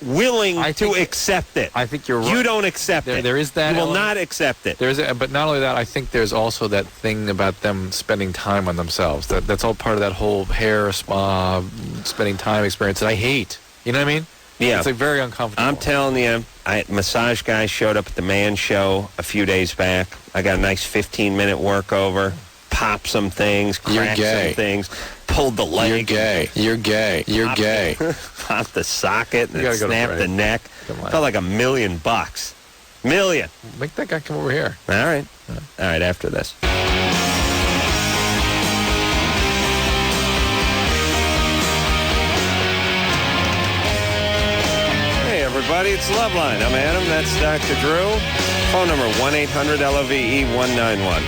willing to accept it. I think you're right. You don't accept it. There is that. You will not accept it. But not only that, I think there's also that thing about them spending time on themselves. That's all part of that whole hair spa, spending time experience that I hate. You know what I mean? Yeah. It's like very uncomfortable. I'm telling you, massage guy showed up at the Man Show a few days back. I got a nice 15-minute workover, popped some things, cracked some things, pulled the leg. You're gay. Popped the socket and snapped the neck. Felt like $1 million. $1 million. Make that guy come over here. All right. All right, after this. Hey, everybody, it's Loveline. I'm Adam. That's Dr. Drew. Phone number 1-800-LOVE-191.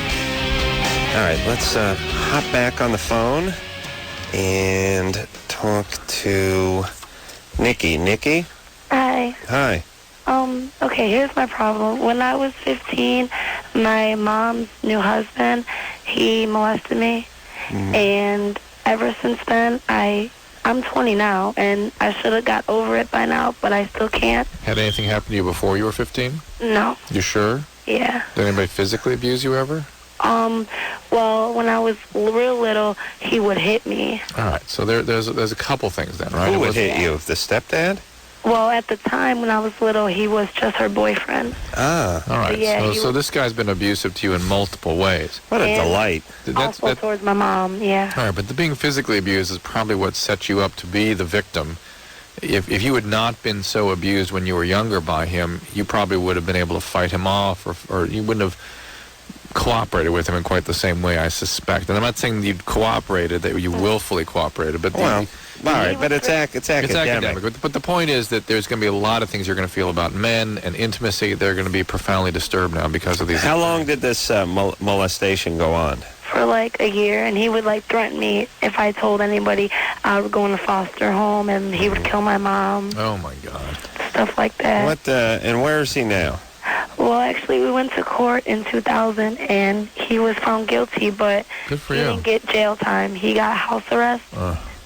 All right, let's hop back on the phone and talk to Nikki. Nikki? Hi. Hi. Okay, here's my problem. When I was 15, my mom's new husband, he molested me. And ever since then, I'm 20 now, and I should have got over it by now, but I still can't. Had anything happen to you before you were 15? No. You sure? Yeah. Did anybody physically abuse you ever? Well, when I was real little, he would hit me. All right, so there's a couple things then, right? Who would hit you? The stepdad? Well, at the time when I was little, he was just her boyfriend. Ah. All right, Yeah, so this guy's been abusive to you in multiple ways. What a delight. Also towards my mom, yeah. All right, but the being physically abused is probably what set you up to be the victim. If you had not been so abused when you were younger by him, you probably would have been able to fight him off, or you wouldn't have cooperated with him in quite the same way, I suspect. And I'm not saying that you'd cooperated, that you willfully cooperated, but all right, but it's academic. It's academic. But the point is that there's going to be a lot of things you're going to feel about men and intimacy. They're going to be profoundly disturbed now because of these. How long did this molestation go on? For like a year, and he would like threaten me if I told anybody I would go in a foster home, and he would kill my mom. Oh my God. Stuff like that. What? And where is he now? Well, actually, we went to court in 2000, and he was found guilty, but Good for he you. didn't get jail time. He got house arrest,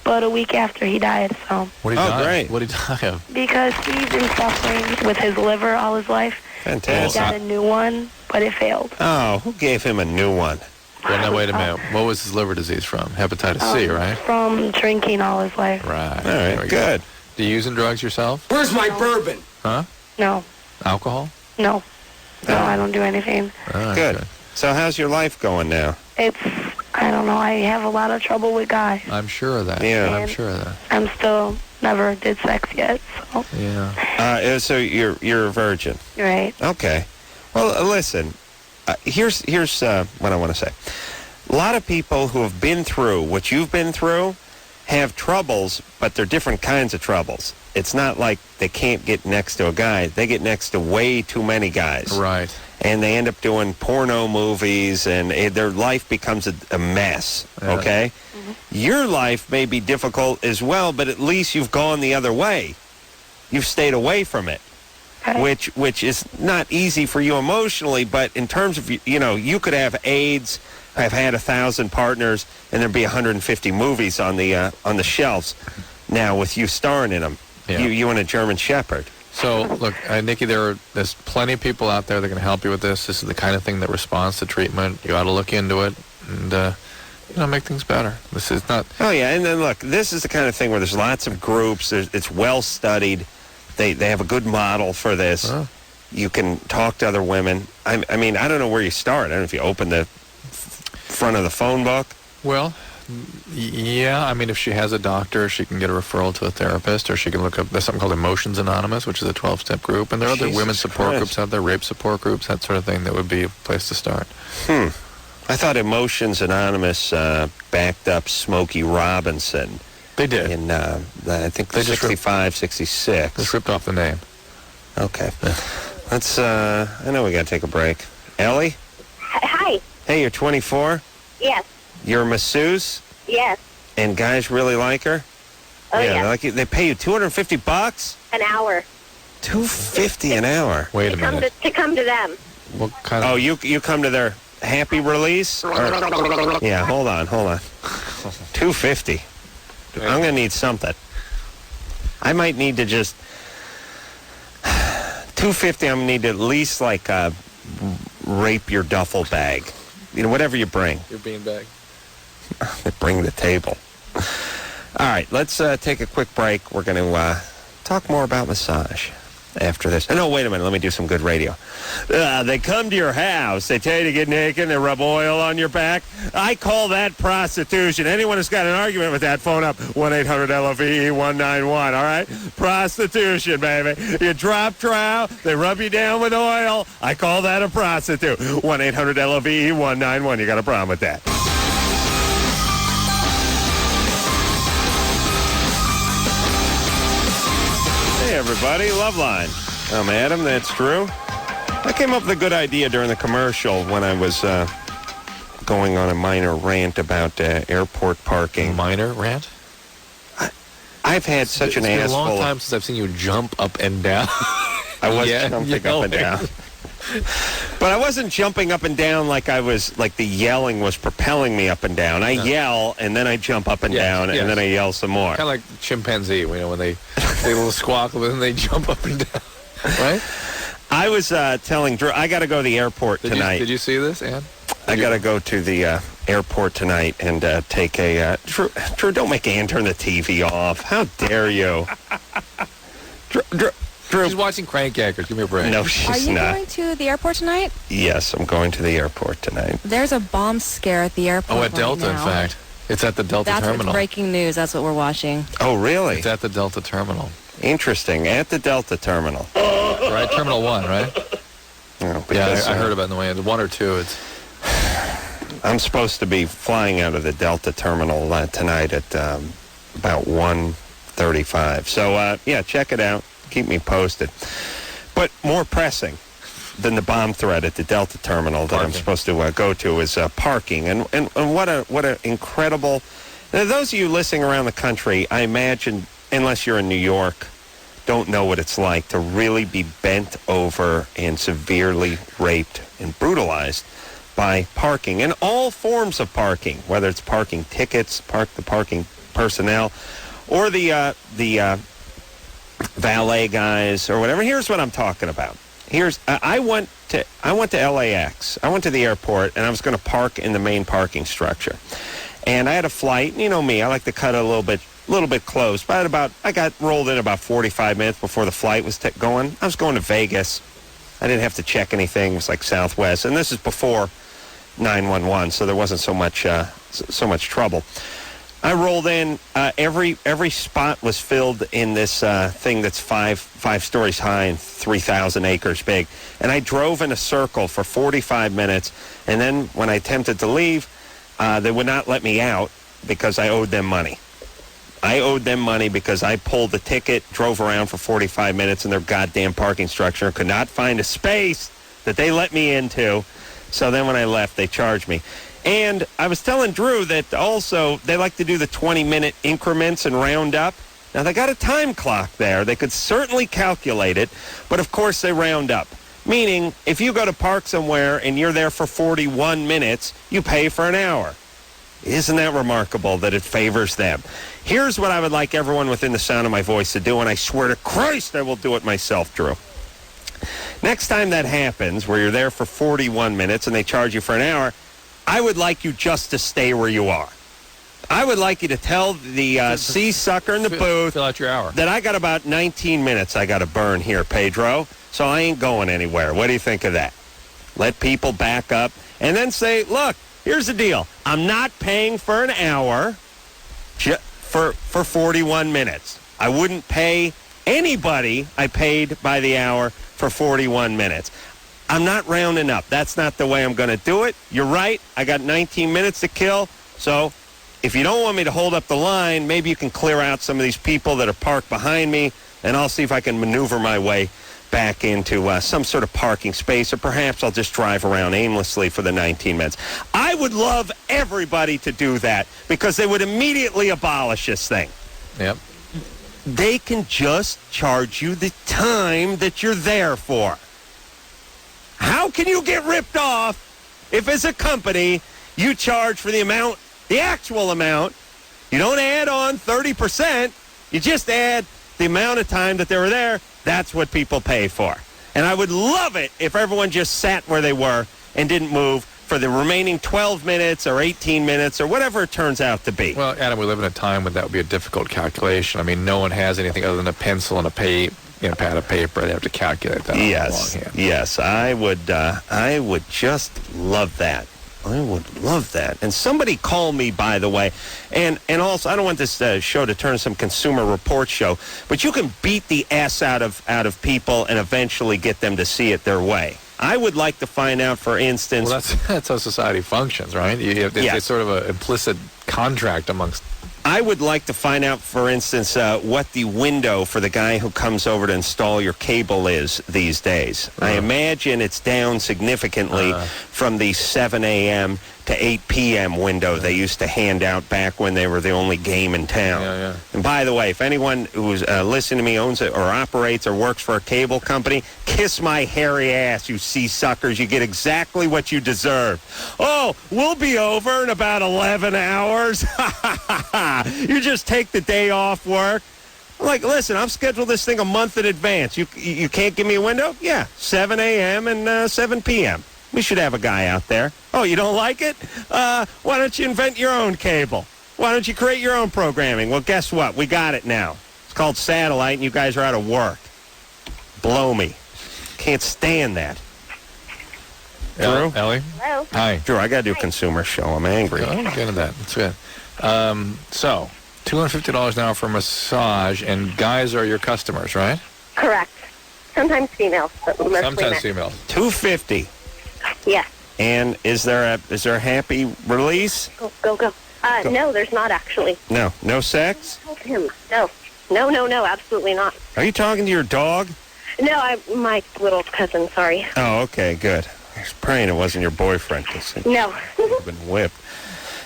but a week after he died, so. What did he die? Great. What did he die of? Because he's been suffering with his liver all his life. Fantastic. He got a new one, but it failed. Oh, who gave him a new one? Well, now, wait a minute. What was his liver disease from? Hepatitis C, right? From drinking all his life. Right. All There right, we good. go. Do you using drugs yourself? Where's my bourbon? Huh? No, Alcohol? no, I don't do anything. All right, Good. So how's your life going now? I don't know, I have a lot of trouble with guys. I'm sure of that. Yeah. I'm sure of that. I'm still never did sex yet, so. Yeah. So you're a virgin. Right. Okay. Well, listen. Here's what I want to say. A lot of people who have been through what you've been through have troubles, but they're different kinds of troubles. It's not like they can't get next to a guy. They get next to way too many guys. Right. And they end up doing porno movies, and their life becomes a mess, okay? Mm-hmm. Your life may be difficult as well, but at least you've gone the other way. You've stayed away from it, which is not easy for you emotionally, but in terms of, you could have AIDS, have had 1,000 partners, and there'd be 150 movies on the shelves now with you starring in them. Yeah. You and a German Shepherd. So, look, Nikki, there's plenty of people out there that can help you with this. This is the kind of thing that responds to treatment. You ought to look into it. And make things better. This is not... Oh, yeah, and then look, this is the kind of thing where there's lots of groups. It's well-studied. They have a good model for this. Huh. You can talk to other women. I mean, I don't know where you start. I don't know if you open the front of the phone book. Well, yeah, I mean, if she has a doctor, she can get a referral to a therapist, or she can look up, there's something called Emotions Anonymous, which is a 12-step group, and there are other women's support groups out there, rape support groups, that sort of thing. That would be a place to start. I thought Emotions Anonymous backed up Smokey Robinson. They did. In, I think, they 65, 66. Just ripped off the name. Okay. Let's, I know we got to take a break. Ellie? Hi. Hey, you're 24? Yes. You're a masseuse? Yes. And guys really like her? Oh, yeah. They pay you $250? An hour. $250 an hour? Wait a minute. To come to them. What kind of... Oh, you come to their happy release? Yeah, hold on. $250. I'm going to need something. I might need to just... $250, I'm going to need to at least, like, rape your duffel bag. Whatever you bring. Your beanbag. Bring the table. All right, let's take a quick break. We're going to talk more about massage after this. No, wait a minute. Let me do some good radio. They come to your house. They tell you to get naked. They rub oil on your back. I call that prostitution. Anyone who's got an argument with that, phone up 1-800-LOVE-191, all right? Prostitution, baby. You drop trow. They rub you down with oil. I call that a prostitute. 1-800-LOVE-191. You got a problem with that? Hey, everybody. Loveline. I'm Adam. That's Drew. I came up with a good idea during the commercial when I was going on a minor rant about airport parking. Minor rant? I've had such an It's been ass a long full time since I've seen you jump up and down. I was jumping up and down. But I wasn't jumping up and down like I was, like the yelling was propelling me up and down. I yell, and then I jump up and down, and then I yell some more. Kind of like chimpanzee, when they a little squawk, and then they jump up and down. Right? I was telling Drew, I got to go to the airport tonight. Did you see this, Ann? I got to go to the airport tonight and take a... Drew, don't make Ann turn the TV off. How dare you? Drew. She's watching Crank Actors. Give me a break. No, she's not. Are you not. going to the airport tonight? Yes, I'm going to the airport tonight. There's a bomb scare at the airport. Oh, at Delta, now. in fact. It's at the Delta terminal. That's breaking news. That's what we're watching. Oh, really? It's at the Delta terminal. Interesting. At the Delta terminal. Right? Terminal 1, right? Oh, Yeah, I heard about it in the way. 1 or 2, it's... I'm supposed to be flying out of the Delta terminal tonight at about 1:35. So, yeah, check it out. Keep me posted. But more pressing than the bomb threat at the Delta terminal that I'm supposed to go to is parking. And what a incredible... Now, those of you listening around the country, I imagine, unless you're in New York, don't know what it's like to really be bent over and severely raped and brutalized by parking, and all forms of parking, whether it's parking tickets, the parking personnel, or the valet guys or whatever. Here's what I'm talking about. I went to LAX. I went to the airport, and I was going to park in the main parking structure. And I had a flight. You know me, I like to cut it a little bit close. But I got rolled in about 45 minutes before the flight was going. I was going to Vegas. I didn't have to check anything. It was like Southwest, and this is before 911, so there wasn't so much trouble. I rolled in. Every spot was filled in this thing that's five stories high and 3,000 acres big. And I drove in a circle for 45 minutes. And then when I attempted to leave, they would not let me out because I owed them money. I owed them money because I pulled the ticket, drove around for 45 minutes in their goddamn parking structure, could not find a space that they let me into. So then when I left, they charged me. And I was telling Drew that also they like to do the 20-minute increments and round up. Now, they got a time clock there. They could certainly calculate it, but of course they round up. Meaning, if you go to park somewhere and you're there for 41 minutes, you pay for an hour. Isn't that remarkable that it favors them? Here's what I would like everyone within the sound of my voice to do, and I swear to Christ I will do it myself, Drew. Next time that happens, where you're there for 41 minutes and they charge you for an hour, I would like you just to stay where you are. I would like you to tell the sea sucker in the booth fill out your hour. that I got about 19 minutes I got to burn here, Pedro, so I ain't going anywhere. What do you think of that? Let people back up and then say, look, here's the deal. I'm not paying for an hour for 41 minutes. I wouldn't pay anybody I paid by the hour for 41 minutes. I'm not rounding up. That's not the way I'm going to do it. You're right. I got 19 minutes to kill, so if you don't want me to hold up the line, maybe you can clear out some of these people that are parked behind me, and I'll see if I can maneuver my way back into some sort of parking space, or perhaps I'll just drive around aimlessly for the 19 minutes. I would love everybody to do that because they would immediately abolish this thing. Yep. They can just charge you the time that you're there for. How can you get ripped off if, as a company, you charge for the amount, the actual amount? You don't add on 30%. You just add the amount of time that they were there. That's what people pay for. And I would love it if everyone just sat where they were and didn't move for the remaining 12 minutes or 18 minutes or whatever it turns out to be. Well, Adam, we live in a time when that would be a difficult calculation. I mean, no one has anything other than a pencil and a pad of paper. They have to calculate that. Yes, I would just love that. I would love that. And somebody call me, by the way. And also, I don't want this show to turn some Consumer Report show, but you can beat the S out of people and eventually get them to see it their way. I would like to find out, for instance... Well, that's how society functions, right? It's sort of an implicit contract amongst... I would like to find out, for instance, what the window for the guy who comes over to install your cable is these days. I imagine it's down significantly from the 7 a.m. to 8 p.m. window they used to hand out back when they were the only game in town. Yeah. And by the way, if anyone who's listening to me owns it or operates or works for a cable company, kiss my hairy ass, you sea suckers. You get exactly what you deserve. Oh, we'll be over in about 11 hours. You just take the day off work. I'm like, listen, I've scheduled this thing a month in advance. You can't give me a window? Yeah, 7 a.m. and 7 p.m. We should have a guy out there. Oh, you don't like it? Why don't you invent your own cable? Why don't you create your own programming? Well, guess what? We got it now. It's called satellite, and you guys are out of work. Blow me. Can't stand that. Drew? Ellie? Hello. Hi. Drew, I got to do a consumer show. I'm angry. Oh, get into that. That's good. So, $250 an hour for a massage, and guys are your customers, right? Correct. Sometimes females, but mostly Sometimes men. females. $250. Yes. And is there a happy release? Go. No, there's not actually. No sex? Told him. No, absolutely not. Are you talking to your dog? No, my little cousin, sorry. Oh, okay, good. I was praying it wasn't your boyfriend. No. You've been whipped.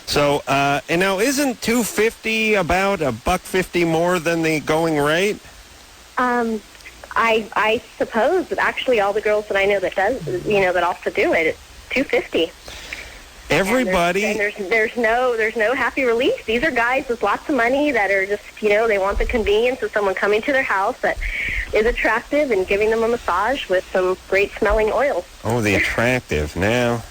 So, and now isn't $250 about $1.50 more than the going rate? I suppose that actually all the girls that I know that also do it, it's $250. Everybody. And there's no happy release. These are guys with lots of money that are just, they want the convenience of someone coming to their house that is attractive and giving them a massage with some great smelling oils. Oh, the attractive now.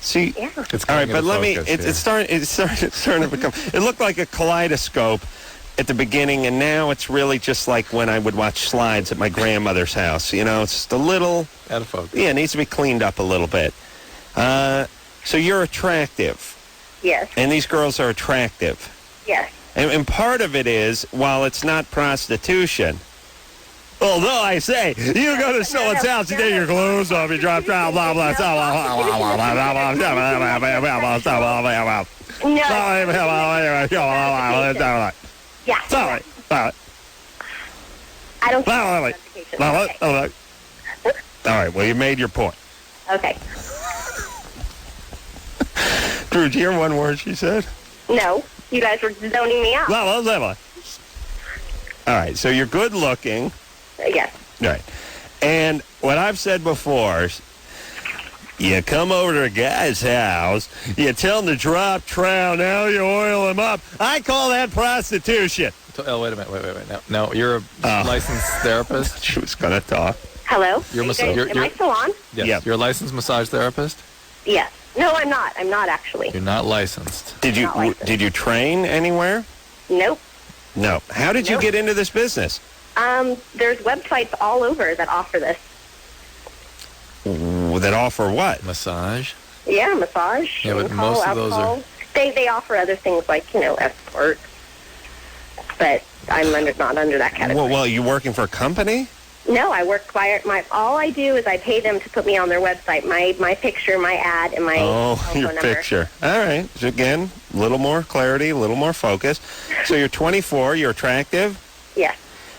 See, yeah. All right, but let me. It's starting to become. It looked like a kaleidoscope at the beginning, and now it's really just like when I would watch slides at my grandmother's house. It's just a little out of focus. Yeah, it needs to be cleaned up a little bit. So you're attractive. Yes. And these girls are attractive. Yes. And part of it is, while it's not prostitution. Although I say, you go to someone's house, you take your clothes off, you drop down, blah, blah, blah, blah, blah, blah. Yeah. I don't All right, well, you made your point. Okay. Drew, did you hear one word she said? No. You guys were zoning me out. All right, so you're good looking. Yes. Right. And what I've said before is, you come over to a guy's house, you tell him to drop trout, now you oil him up. I call that prostitution. Oh, wait a minute. No, you're a licensed therapist? She was going to talk. Hello? Am I still on? Yes. Yep. You're a licensed massage therapist? Yes. No, I'm not. I'm not actually. You're not licensed. Did you Not licensed. did you train anywhere? Nope. No. How did you Nope. get into this business? There's websites all over that offer this. That offer what? Massage. Yeah, massage. Yeah, but alcohol, most of those alcohol. They offer other things like, escort. But I'm not under that category. Well, you working for a company? No, I work all I do is I pay them to put me on their website, my picture, my ad, and my telephone your number. picture. All right. So again, a little more clarity, a little more focus. So you're 24. You're attractive. Yes.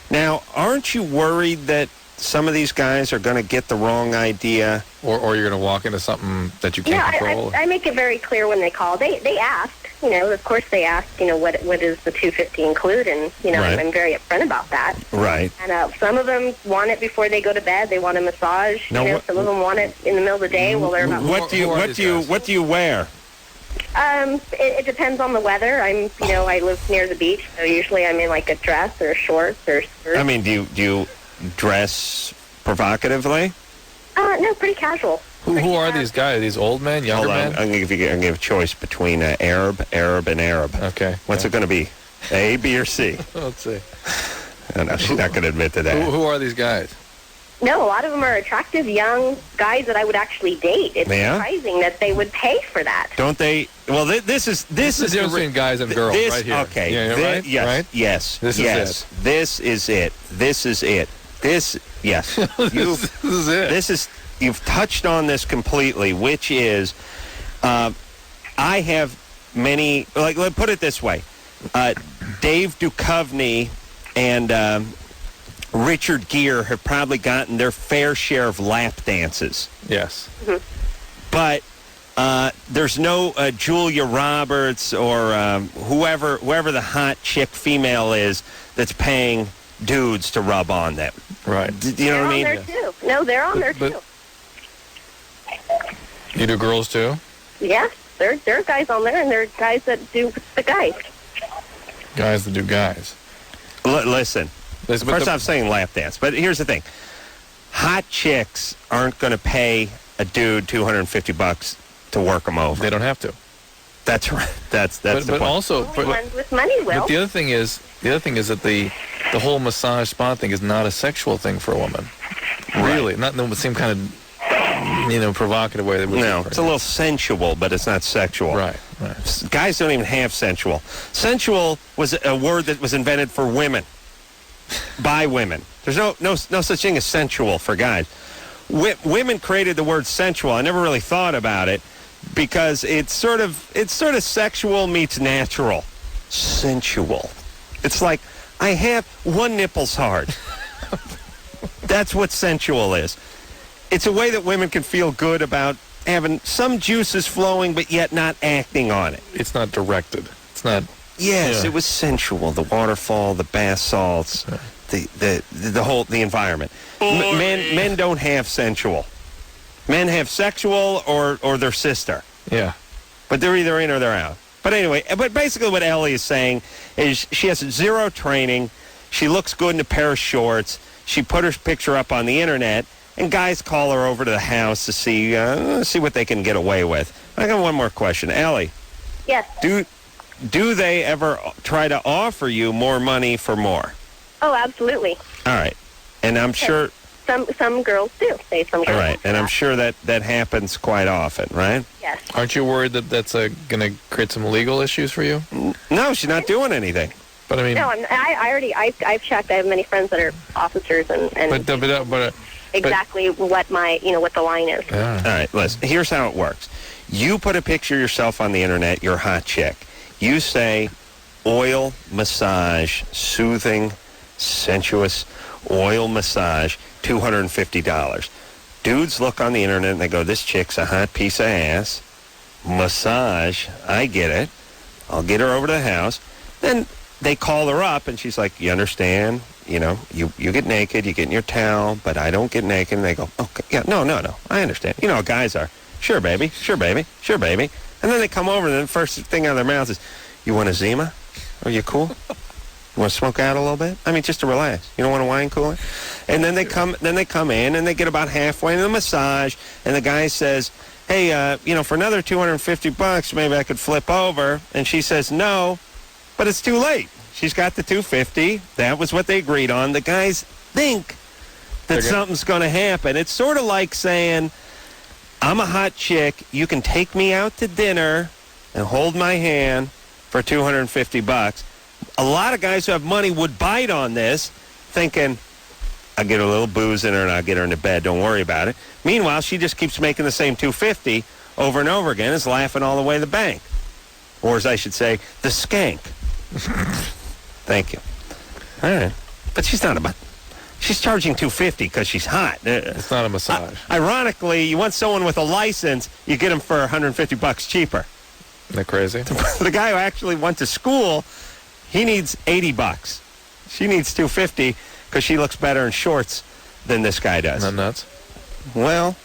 Now, aren't you worried that some of these guys are going to get the wrong idea? Or you're going to walk into something that you can't control? I make it very clear when they call. They ask, of course they ask, what does the $250 include? And, Right. I'm very upfront about that. Right. And some of them want it before they go to bed. They want a massage. Now, Some of them want it in the middle of the day while they're about. What do you wear? It depends on the weather. I live near the beach, so usually I'm in like a dress or shorts or skirt. I mean, do you dress provocatively? No, pretty casual. Who are these guys? These old men, younger Hold on. men? I'm going to give a choice between Arab, and Arab. Okay. What's it going to be? A, B, or C? Let's see. Oh, no, she's not going to admit to that. Who are these guys? No, a lot of them are attractive young guys that I would actually date. It's surprising that they would pay for that. Don't they? Well, this is the difference between guys and girls right here. Okay. Yeah, right? Yes. Right? Yes. This yes. is it. This is it. This is it. This. Yes. This is it. This is. You've touched on this completely, which is, I have many. Let's put it this way: Dave Duchovny and Richard Gere have probably gotten their fair share of lap dances. Yes. Mm-hmm. But there's no Julia Roberts or whoever the hot chick female is that's paying dudes to rub on them. Right. You know what I mean? They're on there too. No, they're on there too. You do girls too? Yeah, there are guys on there, and there are guys that do the guys. Guys that do guys. Listen. First, I'm saying lap dance, but here's the thing: hot chicks aren't going to pay a dude $250 to work them over. They don't have to. That's right. That's the but point. Also, ones with money will. But the other thing is that the whole massage spa thing is not a sexual thing for a woman. Really, not in the same kind of provocative way that would. No, it's a little sensual, but it's not sexual. Right. Guys don't even have sensual. Sensual was a word that was invented for women. By women. There's no such thing as sensual for guys. Women created the word sensual. I never really thought about it because it's sort of sexual meets natural. Sensual. It's like I have one nipple's hard. That's what sensual is. It's a way that women can feel good about having some juices flowing but yet not acting on it. It's not directed. It's not. Yes, it was sensual. The waterfall, the bath salts, the environment. Men don't have sensual. Men have sexual or their sister. Yeah. But they're either in or they're out. But anyway, but basically what Ellie is saying is she has zero training. She looks good in a pair of shorts. She put her picture up on the internet, and guys call her over to the house to see what they can get away with. I got one more question, Ellie. Yes. Do they ever try to offer you more money for more? Oh, absolutely. All right. And I'm sure... Some girls do. Some girls. All right. And I'm sure that happens quite often, right? Yes. Aren't you worried that that's going to create some legal issues for you? No, she's not doing anything. But I mean... No, I've checked. I have many friends that are officers and exactly what what the line is. All right. Listen, here's how it works. You put a picture of yourself on the internet. You're a hot chick. You say oil massage, soothing, sensuous oil massage, $250. Dudes look on the internet and they go, this chick's a hot piece of ass. Massage, I get it. I'll get her over to the house. Then they call her up and she's like, you understand? You get naked, you get in your towel, but I don't get naked. And they go, okay, yeah, no, I understand. You know how guys are. Sure, baby. And then they come over, and then the first thing out of their mouth is, you want a Zima? Are you cool? You want to smoke out a little bit? I mean, just to relax. You don't want a wine cooler? And then they come in, and they get about halfway in the massage, and the guy says, hey, for another $250, maybe I could flip over. And she says, no, but it's too late. She's got the $250. That was what they agreed on. The guys think that something's going to happen. It's sort of like saying, I'm a hot chick. You can take me out to dinner and hold my hand for $250. A lot of guys who have money would bite on this, thinking, I'll get a little booze in her and I'll get her into bed. Don't worry about it. Meanwhile, she just keeps making the same $250 over and over again, is laughing all the way to the bank. Or as I should say, the skank. Thank you. All right. But she's not about... She's charging $250 because she's hot. It's not a massage. Ironically, you want someone with a license, you get them for $150 cheaper. Isn't that crazy? The guy who actually went to school, he needs $80. She needs $250 because she looks better in shorts than this guy does. Isn't that nuts? Well,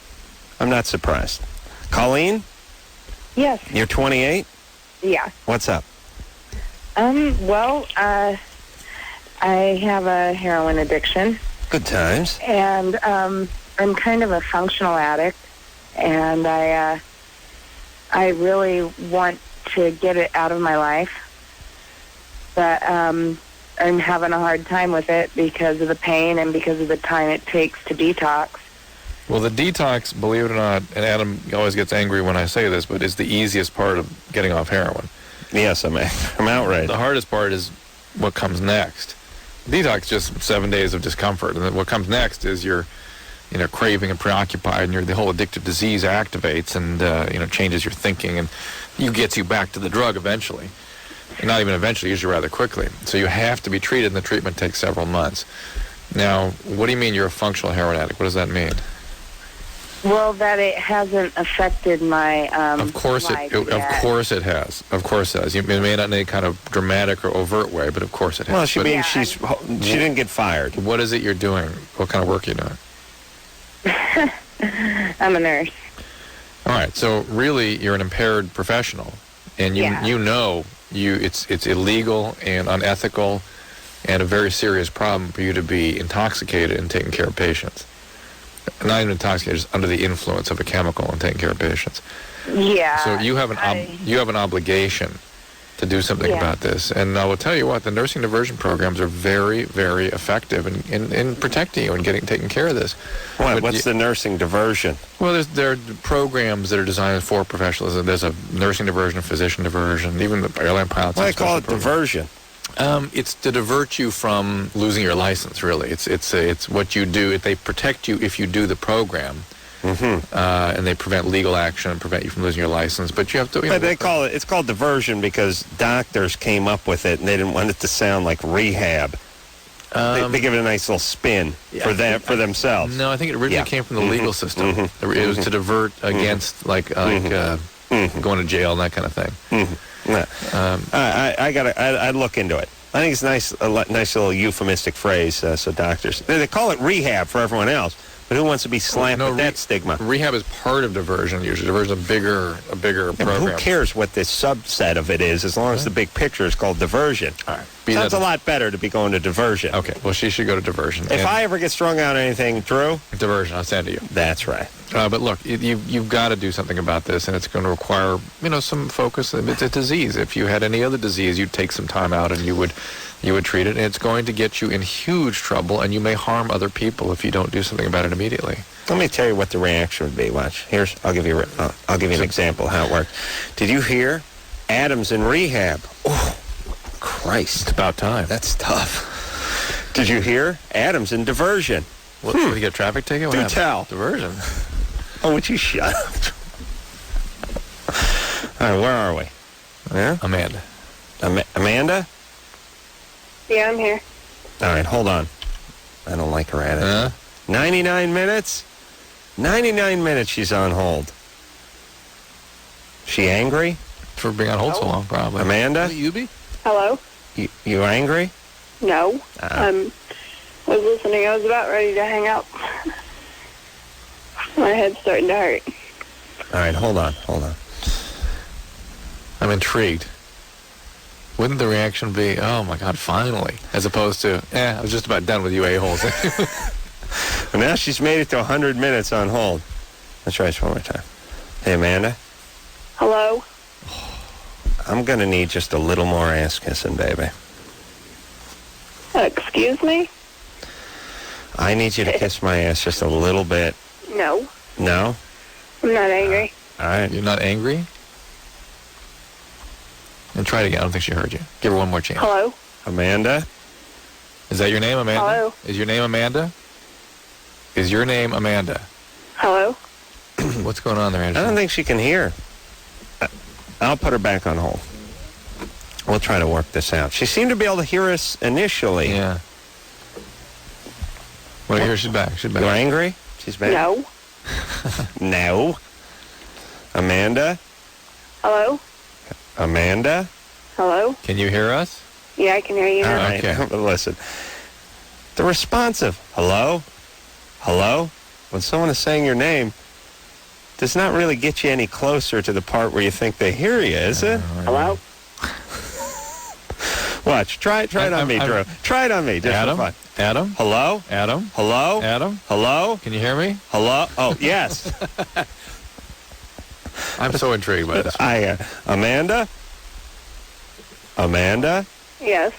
I'm not surprised. Colleen, Yes. you're 28? Yeah. What's up? Well, I have a heroin addiction, Good times. and I'm kind of a functional addict, and I really want to get it out of my life, but I'm having a hard time with it because of the pain and because of the time it takes to detox. Well, the detox, believe it or not, and Adam always gets angry when I say this, but it's the easiest part of getting off heroin. Yes, I'm outraged. The hardest part is what comes next. Detox is just 7 days of discomfort, and then what comes next is you're, craving and preoccupied, and the whole addictive disease activates and changes your thinking, and gets you back to the drug eventually. And not even eventually, usually rather quickly. So you have to be treated, and the treatment takes several months. Now, what do you mean you're a functional heroin addict? What does that mean? Well, that it hasn't affected my Of course life it yet. has. Of course it has. It may not in any kind of dramatic or overt way, but of course it has. Well, she But means she didn't get fired. what is it you're doing? What kind of work are you doing? I'm a nurse. All right, so really you're an impaired professional, and it's illegal and unethical and a very serious problem for you to be intoxicated and taking care of patients. Not even intoxicated, just under the influence of a chemical and taking care of patients. Yeah. So you have an obligation to do something about this. And I will tell you what, the nursing diversion programs are very, very effective in protecting you and taking care of this. What's the nursing diversion? Well, there are programs that are designed for professionals. There's a nursing diversion, a physician diversion, even the airline pilots. Why do they call it diversion? It's to divert you from losing your license, really. It's what you do. They protect you if you do the program. And they prevent legal action and prevent you from losing your license. But you have to. But it's called diversion because doctors came up with it and they didn't want it to sound like rehab. They give it a nice little spin for themselves. No, I think it originally came from the legal system. It was to divert against going to jail and that kind of thing. I'd look into it. I think it's a nice little euphemistic phrase. So doctors they call it rehab for everyone else. But who wants to be slapped with that stigma? Rehab is part of diversion. Usually, diversion is a bigger program. Who cares what this subset of it is, as long as the big picture is called diversion? All right. Sounds a lot better to be going to diversion. Okay. Well, she should go to diversion. If I ever get strung out on anything, Drew, diversion. I'll send to you. That's right. But look, you've got to do something about this, and it's going to require some focus. It's a disease. If you had any other disease, you'd take some time out and you would treat it, and it's going to get you in huge trouble, and you may harm other people if you don't do something about it immediately. Let me tell you what the reaction would be. Watch. I'll give you an example of how it works. Did you hear? Adam's in rehab. Oh, Christ! It's about time. That's tough. Did you hear? Adam's in diversion. What? Did he get a traffic ticket? What happened? Tell. Diversion. Oh, would you shut up? All right, where are we? Yeah? Amanda. Amanda? Yeah, I'm here. All right, hold on. I don't like her attitude. 99 minutes? 99 minutes she's on hold. She angry? For being on hold so long, probably. Amanda? You be? Hello? You angry? No. I was listening. I was about ready to hang up. My head's starting to hurt. All right, hold on. I'm intrigued. Wouldn't the reaction be, oh my God, finally? As opposed to, I was just about done with you a-holes. Well, now she's made it to 100 minutes on hold. Let's try this one more time. Hey, Amanda? Hello? I'm going to need just a little more ass kissing, baby. Excuse me? I need you to kiss my ass just a little bit. No. No? I'm not angry. All right. You're not angry? And try it again. I don't think she heard you. Give her one more chance. Hello? Amanda? Is that your name, Amanda? Hello? Is your name Amanda? Is your name Amanda? Hello? What's going on there, I Anderson? don't think she can hear. I'll put her back on hold. We'll try to work this out. She seemed to be able to hear us initially. Yeah. Well, here she's back. She's back. You're angry? She's back? No. No. Amanda? Hello? Amanda? Hello? Can you hear us? Yeah, I can hear you All now. right. Okay. Listen. The responsive hello, hello, when someone is saying your name, does not really get you any closer to the part where you think they hear you, is it? Hello? Watch. Try it on me, Drew. Try it on me, just Adam? for fun. Adam? Hello? Adam? Hello? Adam? Hello? Can you hear me? Hello? Oh, yes. I'm so intrigued by this. Amanda? Amanda? Yes.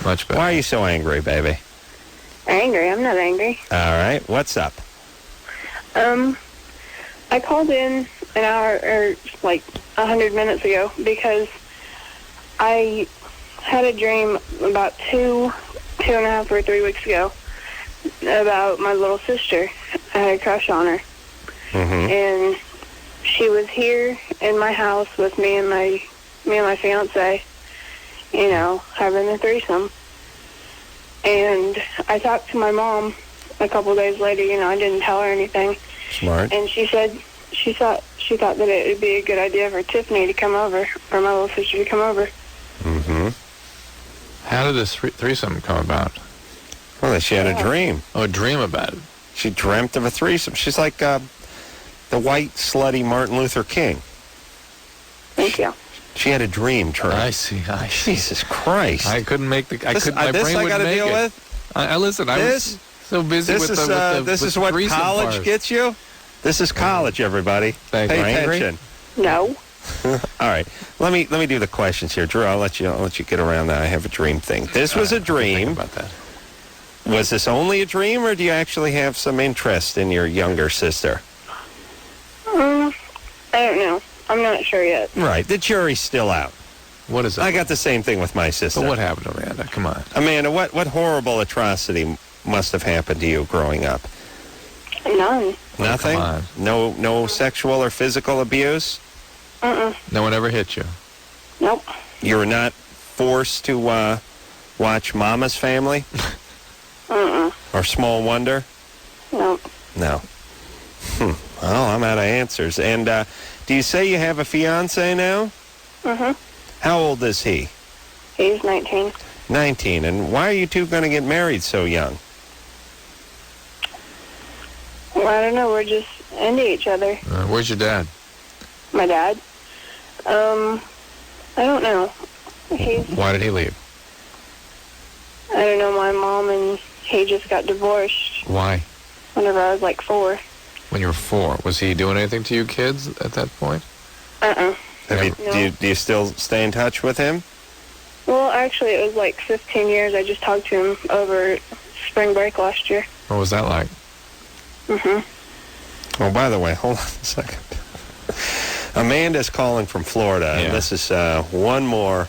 Much better. Why are you so angry, baby? Angry? I'm not angry. All right. What's up? I called in an hour, or like 100 minutes ago, because I had a dream about two and a half or 3 weeks ago about my little sister. I had a crush on her. Mm-hmm. And she was here in my house with me and my fiance, you know, having a threesome. And I talked to my mom a couple days later. You know, I didn't tell her anything. Smart. And she said she thought that it would be a good idea for Tiffany to come over, or my little sister to come over. Mm-hmm. How did this threesome come about? Well, she had a dream. Oh, a dream about it. She dreamt of a threesome. She's like the white, slutty Martin Luther King. Thank you. She had a dream, Trey. I see. Jesus Christ. I couldn't make the... My brain I wouldn't got to make deal it. with? I listen, I was so busy with the This is what college gets you? This is college, everybody. Thank Pay you. Angry? attention. No. All right. Let me do the questions here. Drew, I'll let you get around that I have a dream thing. This was a dream. Think about that. Was this only a dream, or do you actually have some interest in your younger sister? I don't know. I'm not sure yet. Right. The jury's still out. What is it? I got the same thing with my sister. But what happened, Amanda? Come on. Amanda, what horrible atrocity must have happened to you growing up? None. Nothing? come on. No sexual or physical abuse? No one ever hit you? Nope. You were not forced to watch Mama's Family? Or Small Wonder? Nope. No. Well, I'm out of answers. And do you say you have a fiancé now? How old is he? He's 19. 19. And why are you two going to get married so young? Well, I don't know. We're just into each other. Where's your dad? My dad? I don't know. Why did he leave? I don't know, my mom and he just got divorced Why? whenever I was like 4. When you were 4. Was he doing anything to you kids at that point? Do you still stay in touch with him? Well, actually, it was like 15 years. I just talked to him over spring break last year. What was that like? Oh, by the way, hold on a second. Amanda's calling from Florida, and this is one more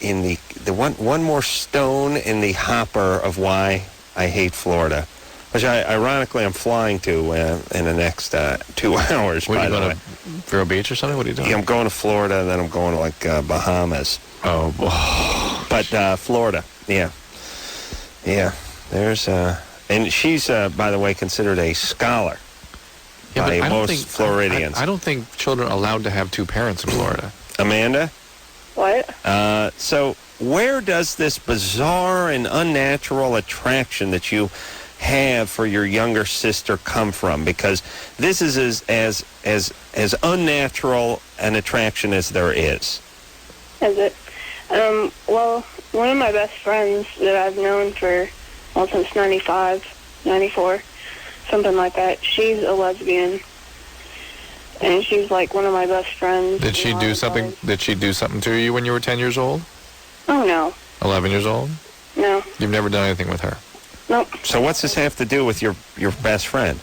in the one more stone in the hopper of why I hate Florida, which ironically I'm flying to in the next 2 hours. What, by you the going way, to Vero Beach or something? What are you doing? Yeah, I'm going to Florida, and then I'm going to like Bahamas. Oh, but Florida, yeah. There's and she's by the way considered a scholar. Yeah, by but I don't most think Floridians. I don't think children are allowed to have 2 parents in Florida. Amanda? What? So where does this bizarre and unnatural attraction that you have for your younger sister come from? Because this is as unnatural an attraction as there is. Is it? Well, one of my best friends that I've known for, since 95, 94, something like that. She's a lesbian, and she's like one of my best friends. Did she do something? Did she do something to you when you were 10 years old? Oh, no. 11 years old? No. You've never done anything with her? Nope. So what's this have to do with your best friend?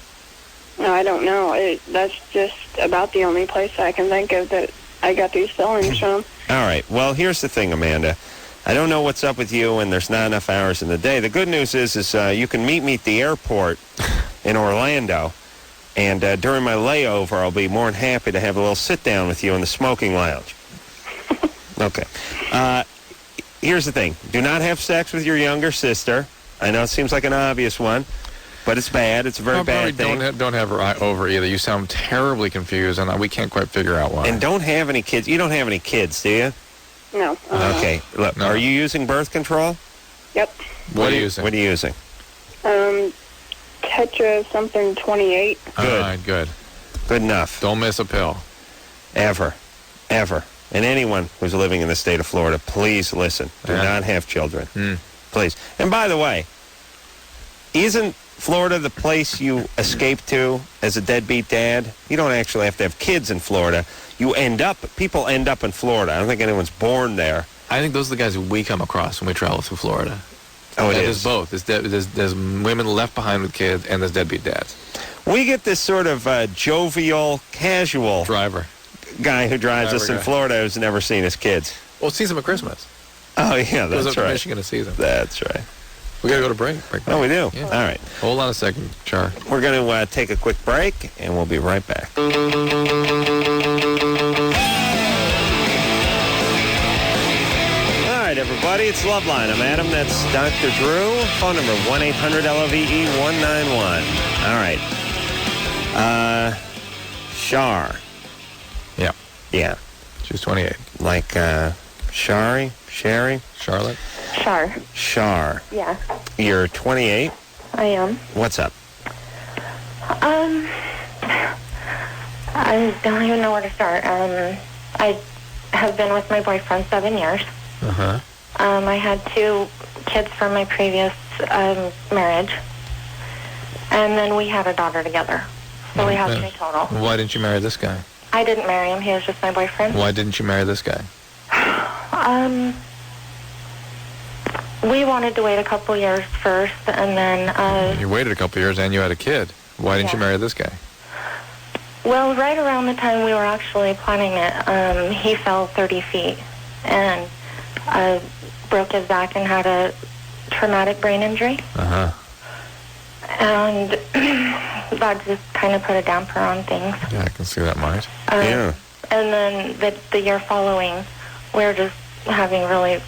No, I don't know. That's just about the only place I can think of that I got these feelings from. All right. Well, here's the thing, Amanda. I don't know what's up with you, and there's not enough hours in the day. The good news is you can meet me at the airport in Orlando, and during my layover, I'll be more than happy to have a little sit-down with you in the smoking lounge. Okay. Here's the thing. Do not have sex with your younger sister. I know it seems like an obvious one, but it's bad. It's a very bad thing. Don't have her over either. You sound terribly confused, and we can't quite figure out why. And don't have any kids. You don't have any kids, do you? No. Okay. Look, No. Are you using birth control? Yep. What are you using? What are you using? Tetra something 28. Good. All right, good. Good enough. Don't miss a pill. Ever. And anyone who's living in the state of Florida, please listen. Do not have children. Please. And by the way, isn't Florida the place you escape to as a deadbeat dad? You don't actually have to have kids in Florida. People end up in Florida. I don't think anyone's born there. I think those are the guys who we come across when we travel through Florida. Oh, There's both. There's women left behind with kids, and there's deadbeat dads. We get this sort of jovial, casual Driver guy who drives us in guy. Florida who's never seen his kids. Well, sees them at Christmas. Oh, yeah, Goes that's up to right. Michigan to see them. That's right. We got to go to break. Oh, we do? Yeah. All right. Hold on a second, Char. We're going to take a quick break, and we'll be right back. All right, everybody, it's Loveline. I'm Adam. That's Dr. Drew. Phone number 1-800-LOVE-191. All right. Shar. Yeah. Yeah. She's 28. Like Sherry? Charlotte? Shar. Yeah, You're 28. I am. What's up? I don't even know where to start. I have been with my boyfriend 7 years. Uh-huh. I had 2 kids from my previous marriage, and then we had a daughter together. So we have 3 total. Why didn't you marry this guy? I didn't marry him. He was just my boyfriend. Why didn't you marry this guy? We wanted to wait a couple years first, and then... You waited a couple years and you had a kid. Why didn't you marry this guy? Well, right around the time we were actually planning it, he fell 30 feet and broke his back and had a traumatic brain injury. Uh-huh. And that just kind of put a damper on things. Yeah, I can see that might. Yeah. And then the year following, we were just having a lot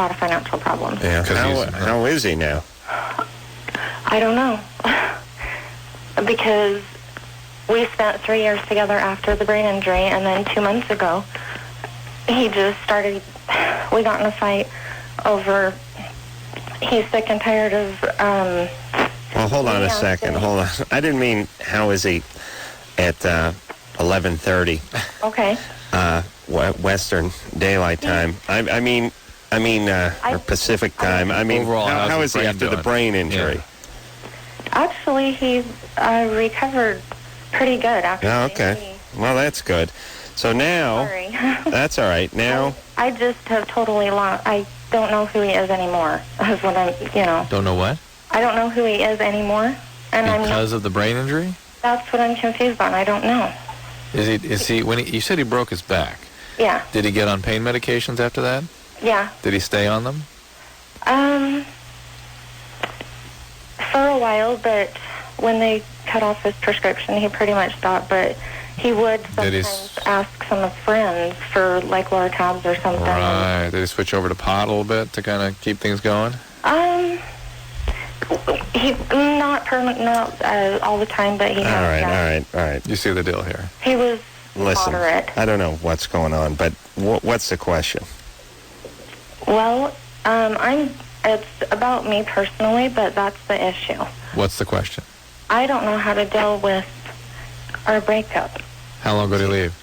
of financial problems. Yeah. How is he now? I don't know. Because we spent 3 years together after the brain injury, and then 2 months ago, we got in a fight over, he's sick and tired of, Well, hold on a second. Hold on. I didn't mean how is he at 11:30. Okay. Western Daylight Time. I mean, or Pacific Time. I mean, Overall, how how's is his he brain after the doing? brain injury? Actually, he recovered pretty good, actually. Oh, okay. Well, that's good. So now, Sorry. that's all right. Now, I just have totally lost. I don't know who he is anymore. Is what I'm, Don't know what? I don't know who he is anymore. And Because of the brain injury? That's what I'm confused on. I don't know. Is he when you said he broke his back? Yeah. Did he get on pain medications after that? Yeah. Did he stay on them? For a while, but when they cut off his prescription, he pretty much stopped. But he would sometimes ask some friends for like Lortabs or something. Right. Did he switch over to pot a little bit to kind of keep things going? He not all the time, but he has. All right. You see the deal here. He was Listen, moderate. I don't know what's going on, but what's the question? Well, it's about me personally, but that's the issue. What's the question? I don't know how to deal with our breakup. How long ago did he leave?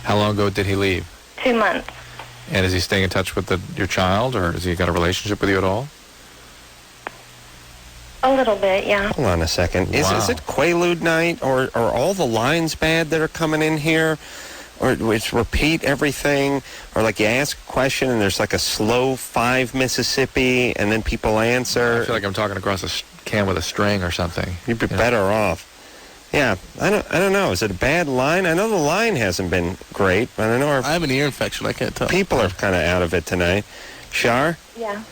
How long ago did he leave? 2 months. And is he staying in touch with your child, or has he got a relationship with you at all? A little bit, yeah. Hold on a second. Is it Quaalude night, or are all the lines bad that are coming in here? Or it's repeat everything? Or like you ask a question and there's like a slow 5 Mississippi and then people answer? I feel like I'm talking across a can with a string or something. You'd be better off. Yeah, I don't know. Is it a bad line? I know the line hasn't been great, but I know I have an ear infection. I can't tell. people are kind of out of it tonight. Shar? Yeah.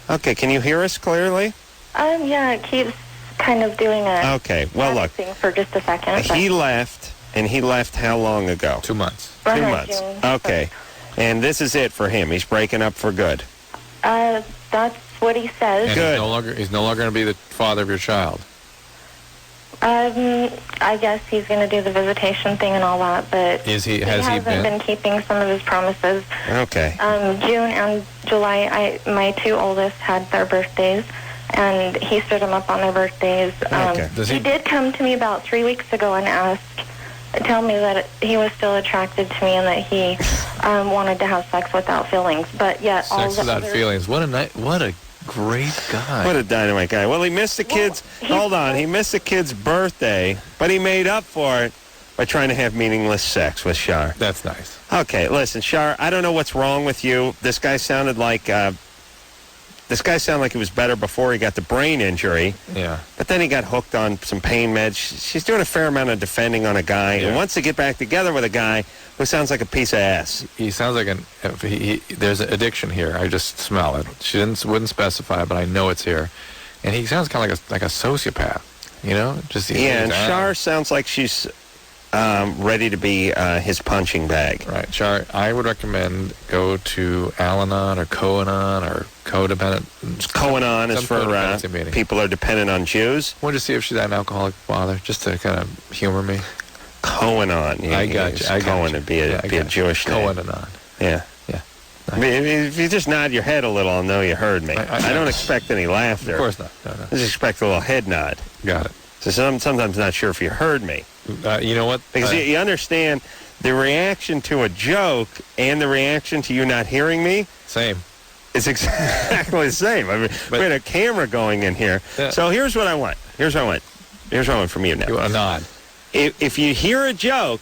Okay, can you hear us clearly? Yeah, it keeps kind of doing a Okay, well, look. thing for just a second. He left, and he left how long ago? 2 months. 2 months. Okay. And this is it for him. He's breaking up for good. That's what he says. And he's no longer going to be the father of your child. I guess he's going to do the visitation thing and all that, but Has he hasn't been keeping some of his promises. Okay. June and July, my 2 oldest had their birthdays, and he stood them up on their birthdays. Okay. He did come to me about 3 weeks ago and tell me that he was still attracted to me and that he wanted to have sex without feelings, but yet all Sex the without other... feelings. What a great guy. What a dynamite guy. Well, he missed the kid's... Hold on. He missed the kid's birthday, but he made up for it by trying to have meaningless sex with Shar. That's nice. Okay, listen, Shar, I don't know what's wrong with you. This guy sounded like... he was better before he got the brain injury. Yeah. But then he got hooked on some pain meds. She's doing a fair amount of defending on a guy and wants to get back together with a guy who sounds like a piece of ass. He sounds like there's an addiction here. I just smell it. She wouldn't specify, but I know it's here. And he sounds kind of like a sociopath, you know? And Shar sounds like she's ready to be his punching bag. Right. Shar, I would recommend go to Al-Anon or Co-Anon or codependent. Co-Anon is for people are dependent on Jews. I wanted to see if she's had an alcoholic father, just to kind of humor me. Co-Anon. Yeah, I got you. Cohen would be a Jewish name. Co-Anon. Yeah. Yeah. I mean, if you just nod your head a little, I'll know you heard me. I don't expect any laughter. Of course not. No. I just expect a little head nod. Got it. So I'm sometimes not sure if you heard me. You know what? Because you understand the reaction to a joke and the reaction to you not hearing me. Same. It's exactly the same. I mean, we had a camera going in here. Yeah. So here's what I want. Here's what I want from you now. You want a nod? If you hear a joke,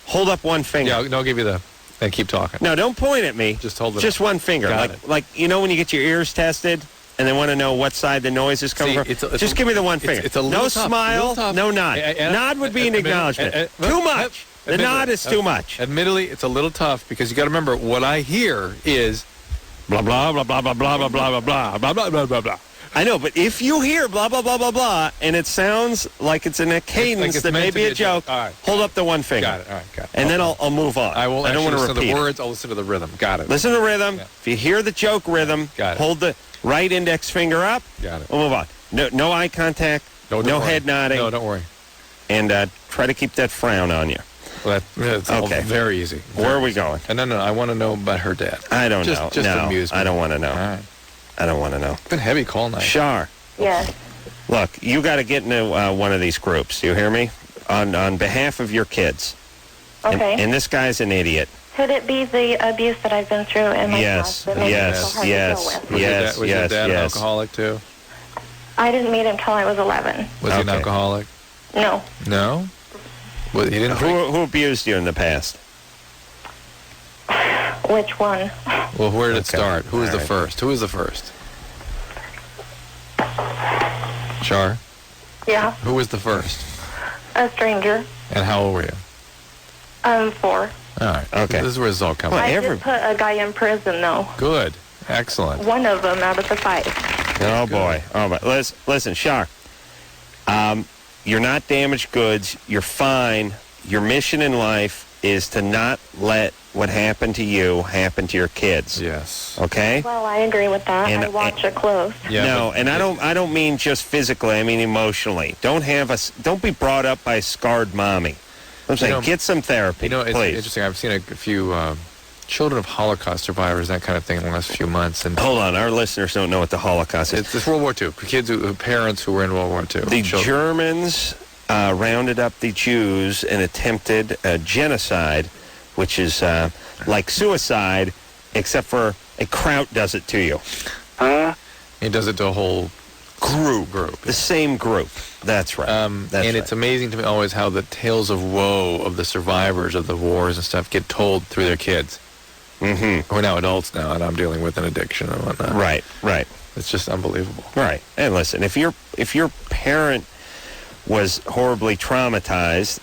hold up one finger. Yeah, I'll give you and keep talking. No, don't point at me. Just hold it Just up. one finger. Got like you know when you get your ears tested and they want to know what side the noise is coming from? Just give me the one finger. It's a little no tough, smile, no nod. Nod would be an acknowledgement. Too much. The nod is too much. Admittedly, it's a little tough because you got to remember what I hear is blah blah blah blah blah blah blah blah blah blah blah blah blah blah blah. I know, but if you hear blah blah blah blah blah and it sounds like it's in a cadence that may be a joke, right. Hold up the one finger. Got it. All right, got it. And then I'll move on. I won't. I don't want to listen repeat to the words. I'll listen to the rhythm. Got it. Listen to the rhythm. Yeah. If you hear the joke rhythm, hold the right index finger up. Got it. We'll move on. No eye contact. No head nodding. No, don't worry. And try to keep that frown on you. Well, that's okay. Very easy. Where are we going? No. I want to know about her dad. I don't know. Just amuse me. I don't want to know. All right. I don't want to know. It's been heavy call night. Shar. Yes. Look, you got to get into one of these groups. Do you hear me? On behalf of your kids. Okay. And this guy's an idiot. Could it be the abuse that I've been through in my past that made it so hard to deal with? Was your dad an alcoholic too? I didn't meet him till I was 11. Was he an alcoholic? No. No? Well, he didn't. Who abused you in the past? Which one? Well, where did it start? Who was the first? Who was the first? Char? Yeah. Who was the first? A stranger. And how old were you? 4. All right. Okay. This is where this all comes from. I did put a guy in prison, though. Good. Excellent. One of them out of the 5. Oh, boy. Oh, but listen, Shar. You're not damaged goods. You're fine. Your mission in life is to not let what happened to you happen to your kids. Yes. Okay? Well, I agree with that. I watch it close. Yeah, no, and I don't mean just physically. I mean emotionally. Don't be brought up by a scarred mommy. I'm saying get some therapy. You know, it's please. interesting. I've seen a few children of Holocaust survivors, that kind of thing, in the last few months. And hold on, our listeners don't know what the Holocaust is. It's World War II. Parents who were in World War II. The Germans rounded up the Jews and attempted a genocide, which is like suicide, except for a kraut does it to you. He does it to a whole Group. The same group. That's right. That's and right. it's amazing to me always how the tales of woe of the survivors of the wars and stuff get told through their kids. Mm-hmm. We're now adults now, and I'm dealing with an addiction and whatnot. Right. It's just unbelievable. Right. And listen, if your parent was horribly traumatized,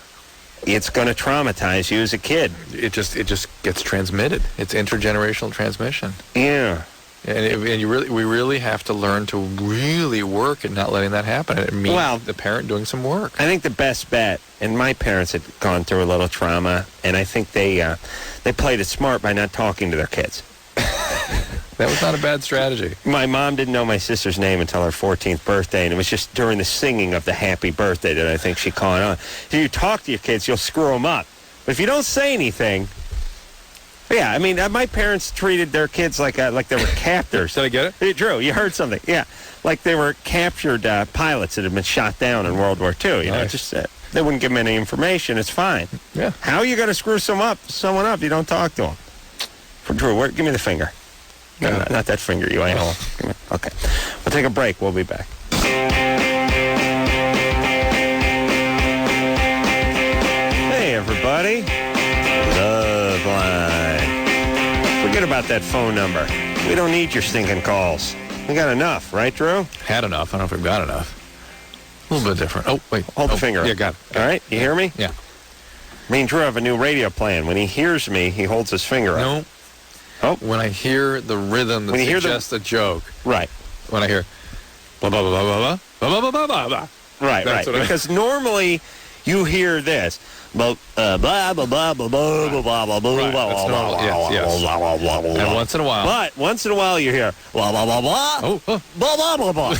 it's going to traumatize you as a kid. It just gets transmitted. It's intergenerational transmission. Yeah. And we really have to learn to really work at not letting that happen. It means the parent doing some work. I think the best bet, and my parents had gone through a little trauma, and I think they played it smart by not talking to their kids. That was not a bad strategy. My mom didn't know my sister's name until her 14th birthday, and it was just during the singing of the happy birthday that I think she caught on. If you talk to your kids, you'll screw them up. But if you don't say anything... Yeah, I mean, my parents treated their kids like they were captors. Did I get it? Hey, Drew, you heard something. Yeah, like they were captured pilots that had been shot down in World War II. You know, just they wouldn't give them any information. It's fine. Yeah. How are you going to screw someone up if you don't talk to them? For Drew, give me the finger. No, not that finger, you animal. Okay. We'll take a break. We'll be back. Hey, everybody. Loveline. Forget about that phone number. We don't need your stinking calls. We got enough, right, Drew? Had enough. I don't know if we've got enough. A little bit different. Oh, wait. Hold the finger up. Yeah, got it. All right, you hear me? Yeah. Me and Drew have a new radio plan. When he hears me, he holds his finger up. No. Oh. When I hear the rhythm that suggests a joke. Right. When I hear blah, blah, blah, blah, blah, blah, blah, blah, blah, blah. Right. Because normally you hear this. Blah, blah, blah, blah, blah, blah, blah, blah, blah, blah, blah, blah, and once in a while. But once in a while you hear blah, blah, blah, blah, blah, blah, blah, blah.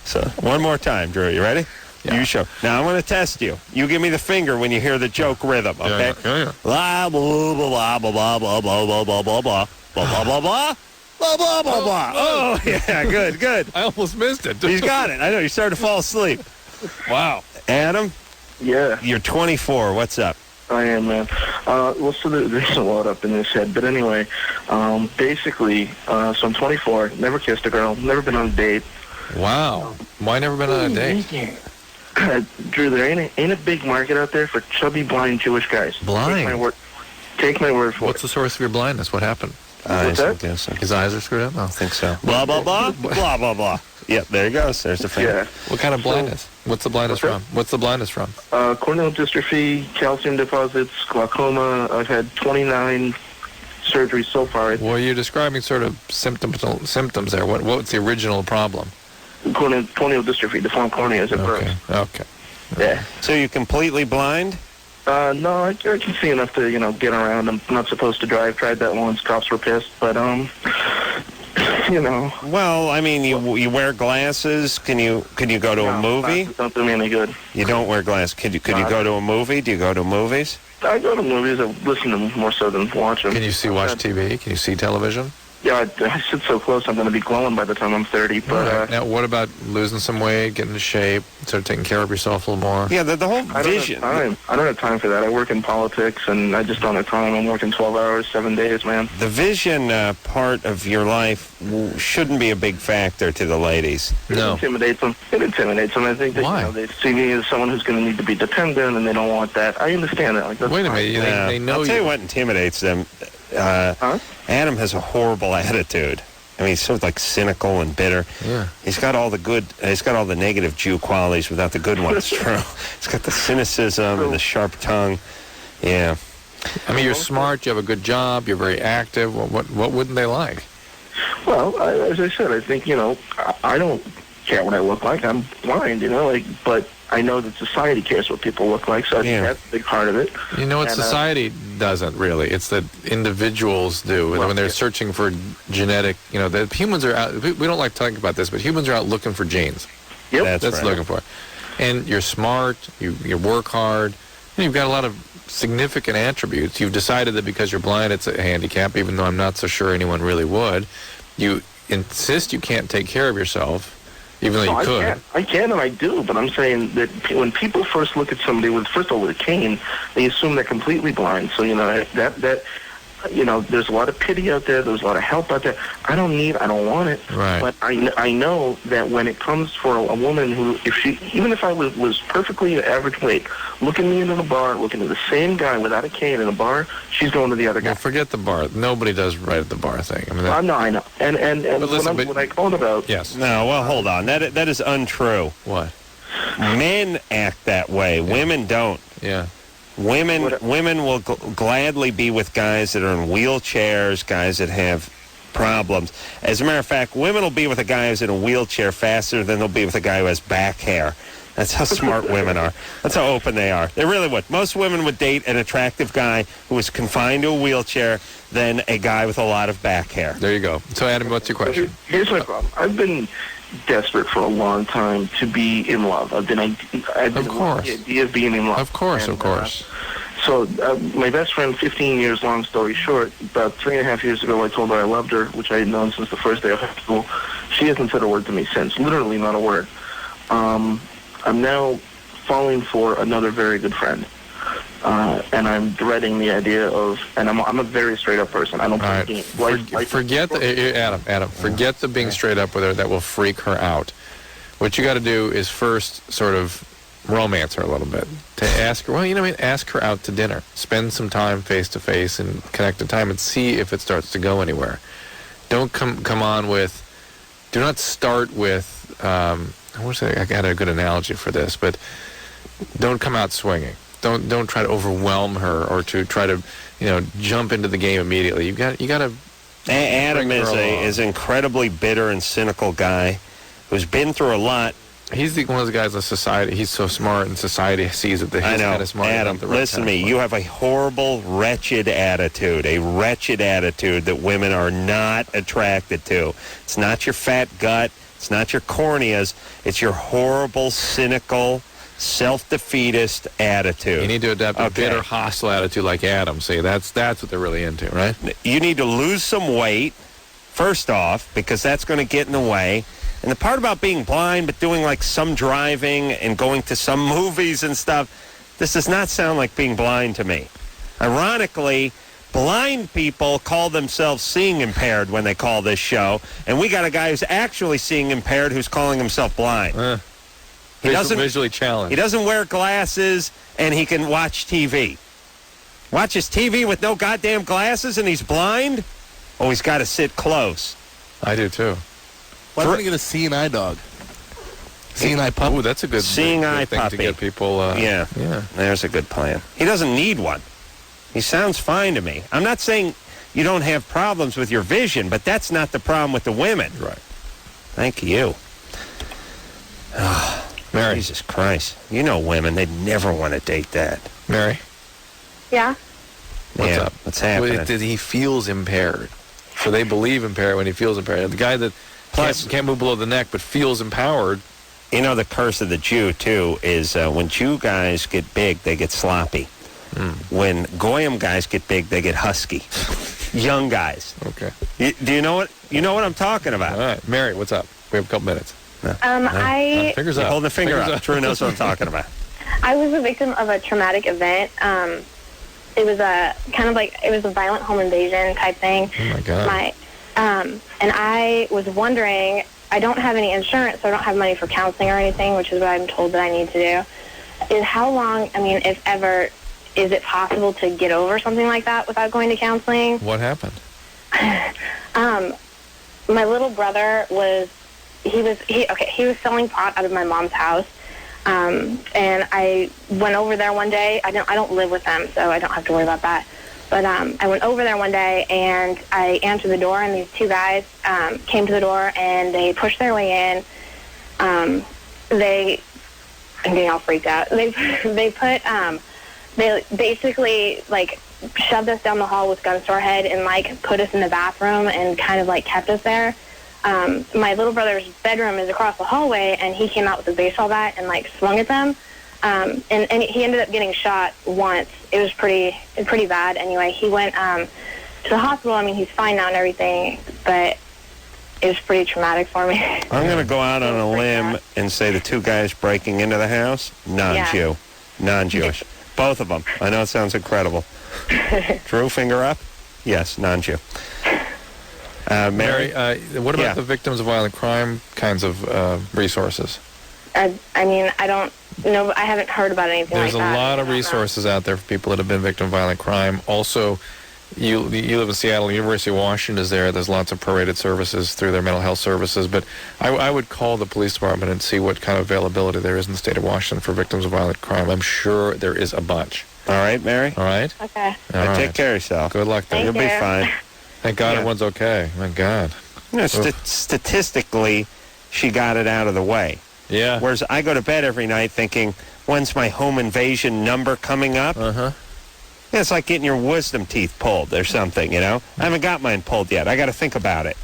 So, one more time, Drew. You ready? Yeah. You show. Now, I'm going to test you. You give me the finger when you hear the joke rhythm, okay? Yeah. Blah, blah, blah, blah, blah, blah, blah, blah, blah, blah, blah, blah, blah, blah, blah. Blah, blah, blah, blah. Oh, yeah, good. I almost missed it. He's got it. I know. You started to fall asleep. Wow. Adam? Yeah. You're 24. What's up? I am, man. Well, so there's a lot up in this head. But anyway, basically, so I'm 24, never kissed a girl, never been on a date. Wow. Why never been on a date? Drew, there ain't a big market out there for chubby, blind Jewish guys. Blind? Take my word for it. What's the source of your blindness? What happened? What's that? His eyes are screwed up? I think so. Blah, blah, blah, blah, blah, blah. Yep, there he goes. There's the finger. Yeah. What kind of blindness? What's the blindness from? What's the blindness from? Corneal dystrophy, calcium deposits, glaucoma. I've had 29 surgeries so far. Well, you're describing sort of symptoms there. What's the original problem? Corneal dystrophy, deformed corneas at birth. Okay. Yeah. So you're completely blind? No, I can see enough to, get around. I'm not supposed to drive. Tried that once. Cops were pissed. But, Well, I mean, you wear glasses. Can you go to a movie? Glasses don't do me any good. You don't wear glasses. Could you go to a movie? Do you go to movies? I go to movies. I listen to them more so than watch them. Can you watch TV? Can you see television? Yeah, I sit so close I'm going to be glowing by the time I'm 30. But now, what about losing some weight, getting into shape, sort of taking care of yourself a little more? Yeah, the whole vision. I don't have time for that. I work in politics, and I just don't have time. I'm working 12 hours, 7 days, man. The vision part of your life shouldn't be a big factor to the ladies. No. It intimidates them. I think that they see me as someone who's going to need to be dependent, and they don't want that. I understand that. Wait a minute. They know I'll tell you what intimidates them. Adam has a horrible attitude. I mean, he's sort of cynical and bitter. Yeah. He's got all the negative Jew qualities without the good ones, True. He's got the cynicism and the sharp tongue. Yeah. I mean, you're smart, you have a good job, you're very active. What wouldn't they like? Well, as I said, I think, I don't care what I look like. I'm blind, but I know that society cares what people look like, so I think that's a big part of it. You know what, society doesn't really. It's that individuals do. When they're searching for genetic, the humans are out, we don't like talking about this, but humans are out looking for genes. Yep. That's right. Looking for. And you're smart, you work hard, and you've got a lot of significant attributes. You've decided that because you're blind, it's a handicap, even though I'm not so sure anyone really would. You insist you can't take care of yourself. Even though you could. I can and I do, but I'm saying that when people first look at somebody with a cane, they assume they're completely blind. So, that there's a lot of pity out there. There's a lot of help out there. I don't want it. Right. But I know that when it comes for a woman who, even if I was perfectly average weight, looking me into the bar, looking at the same guy without a cane in a bar, she's going to the other guy. Well, forget the bar. Nobody does right at the bar thing. I mean, I know. And what I called about. Yes. No, well, hold on. That is untrue. What? Men act that way. Yeah. Women don't. Yeah. Women will gladly be with guys that are in wheelchairs, guys that have problems. As a matter of fact, women will be with a guy who's in a wheelchair faster than they'll be with a guy who has back hair. That's how smart women are. That's how open they are. They really would. Most women would date an attractive guy who is confined to a wheelchair than a guy with a lot of back hair. There you go. So, Adam, what's your question? Here's my problem. I've been desperate for a long time to be in love. I've been of course. The idea of being in love. Of course. So my best friend, 15 years, long story short, about 3.5 years ago, I told her I loved her, which I had known since the first day of high school. She hasn't said a word to me since, literally not a word. I'm now falling for another very good friend. And I'm dreading the idea of, and I'm a very straight up person. I don't play games. Forget the being straight up with her. That will freak her out. What you got to do is first sort of romance her a little bit. To ask her, ask her out to dinner. Spend some time face to face and connect the time and see if it starts to go anywhere. Don't come on with. Do not start with. I wish I had a good analogy for this, but don't come out swinging. Don't try to overwhelm her or to try to, jump into the game immediately. You got to. Adam is an incredibly bitter and cynical guy who's been through a lot. He's one of the guys in society. He's so smart, and society sees it that he's kind of smart. Adam, listen to me. You have a horrible, wretched attitude. A wretched attitude that women are not attracted to. It's not your fat gut. It's not your corneas. It's your horrible, cynical, self-defeatist attitude. You need to adapt a bitter, hostile attitude like Adam. See, that's what they're really into, right? You need to lose some weight, first off, because that's going to get in the way. And the part about being blind but doing like some driving and going to some movies and stuff, this does not sound like being blind to me. Ironically, blind people call themselves seeing impaired when they call this show, and we got a guy who's actually seeing impaired who's calling himself blind. He doesn't visually challenged. He doesn't wear glasses, and he can watch TV. Watches TV with no goddamn glasses, and he's blind? Oh, he's got to sit close. I do, too. Why don't we get a seeing eye dog? Seeing eye puppy? Ooh, that's a good seeing eye thing puppy. To get people... yeah, there's a good plan. He doesn't need one. He sounds fine to me. I'm not saying you don't have problems with your vision, but that's not the problem with the women. Right. Thank you. Oh, Mary. Jesus Christ. You know women, they'd never want to date that. Mary? Yeah? What's up? What's happening? He feels impaired. So they believe impaired when he feels impaired. The guy that can't move below the neck but feels empowered. You know, the curse of the Jew, too, is when Jew guys get big, they get sloppy. When Goyim guys get big, they get husky. Young guys. Okay. Do you know what I'm talking about? All right. Mary, what's up? We have a couple minutes. Fingers up. Hold the finger up. Drew knows what I'm talking about. I was a victim of a traumatic event. It was a violent home invasion type thing. Oh my God. And I was wondering, I don't have any insurance, so I don't have money for counseling or anything, which is what I'm told that I need to do. Is how long, if ever, is it possible to get over something like that without going to counseling? What happened? My little brother was selling pot out of my mom's house. And I went over there one day. I don't live with them, so I don't have to worry about that. But I went over there one day, and I answered the door, and these two guys came to the door, and they pushed their way in. I'm getting all freaked out. They basically, shoved us down the hall with gun to our head and, put us in the bathroom and kind of, kept us there. My little brother's bedroom is across the hallway, and he came out with a baseball bat and, swung at them. And he ended up getting shot once. It was pretty bad. Anyway, he went to the hospital. He's fine now and everything, but it was pretty traumatic for me. I'm going to go out on a limb and say the two guys breaking into the house, non-Jew, non-Jewish. Both of them. I know it sounds incredible. Drew, finger up? Yes, non-Jew. Mary? What about Yeah. the victims of violent crime kinds of resources? I mean, I don't know. I haven't heard about anything There's like that. a lot of resources out there for people that have been victim of violent crime. Also, you live in Seattle. University of Washington is there. There's lots of prorated services through their mental health services. But I would call the police department and see what kind of availability there is in the state of Washington for victims of violent crime. I'm sure there is a bunch. All right, Mary? All right? Okay. All right. Take care of yourself. Good luck there. You'll be fine. Thank God Yeah. everyone's okay. My God. You know, statistically, she got it out of the way. Yeah. Whereas I go to bed every night thinking, when's my home invasion number coming up? Uh-huh. Yeah, it's like getting your wisdom teeth pulled or something, you know? I haven't got mine pulled yet. I got to think about it.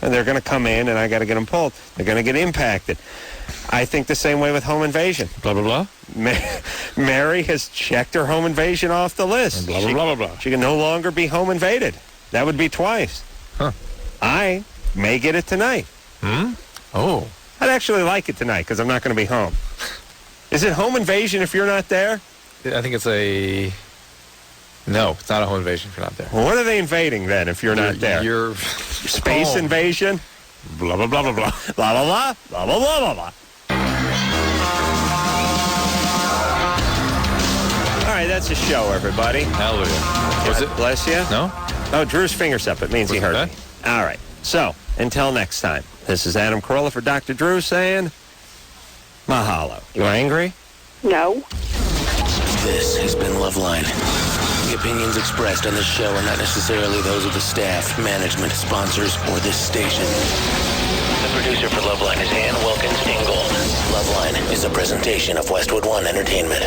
And they're going to come in, and I got to get them pulled. They're going to get impacted. I think the same way with home invasion. Blah, blah, blah. Mary has checked her home invasion off the list. Blah, blah, blah, blah, blah. She can no longer be home invaded. That would be twice. Huh. I may get it tonight. Oh. I'd actually like it tonight because I'm not going to be home. Is it home invasion if you're not there? I think it's a... No, it's not a home invasion if you're not there. Well, what are they invading then if you're not there? You're Space home. invasion? Blah, blah, blah, blah, blah. Blah, blah, blah, blah, blah, blah, blah, blah. All right, that's the show, everybody. Hallelujah. Was it? Bless you. No? Oh, Drew's finger's up. It means he heard it me. All right. So, until next time, this is Adam Carolla for Dr. Drew saying, mahalo. You angry? No. This has been Loveline. The opinions expressed on this show are not necessarily those of the staff, management, sponsors, or this station. The producer for Loveline is Ann Wilkins Ingold. Loveline is a presentation of Westwood One Entertainment.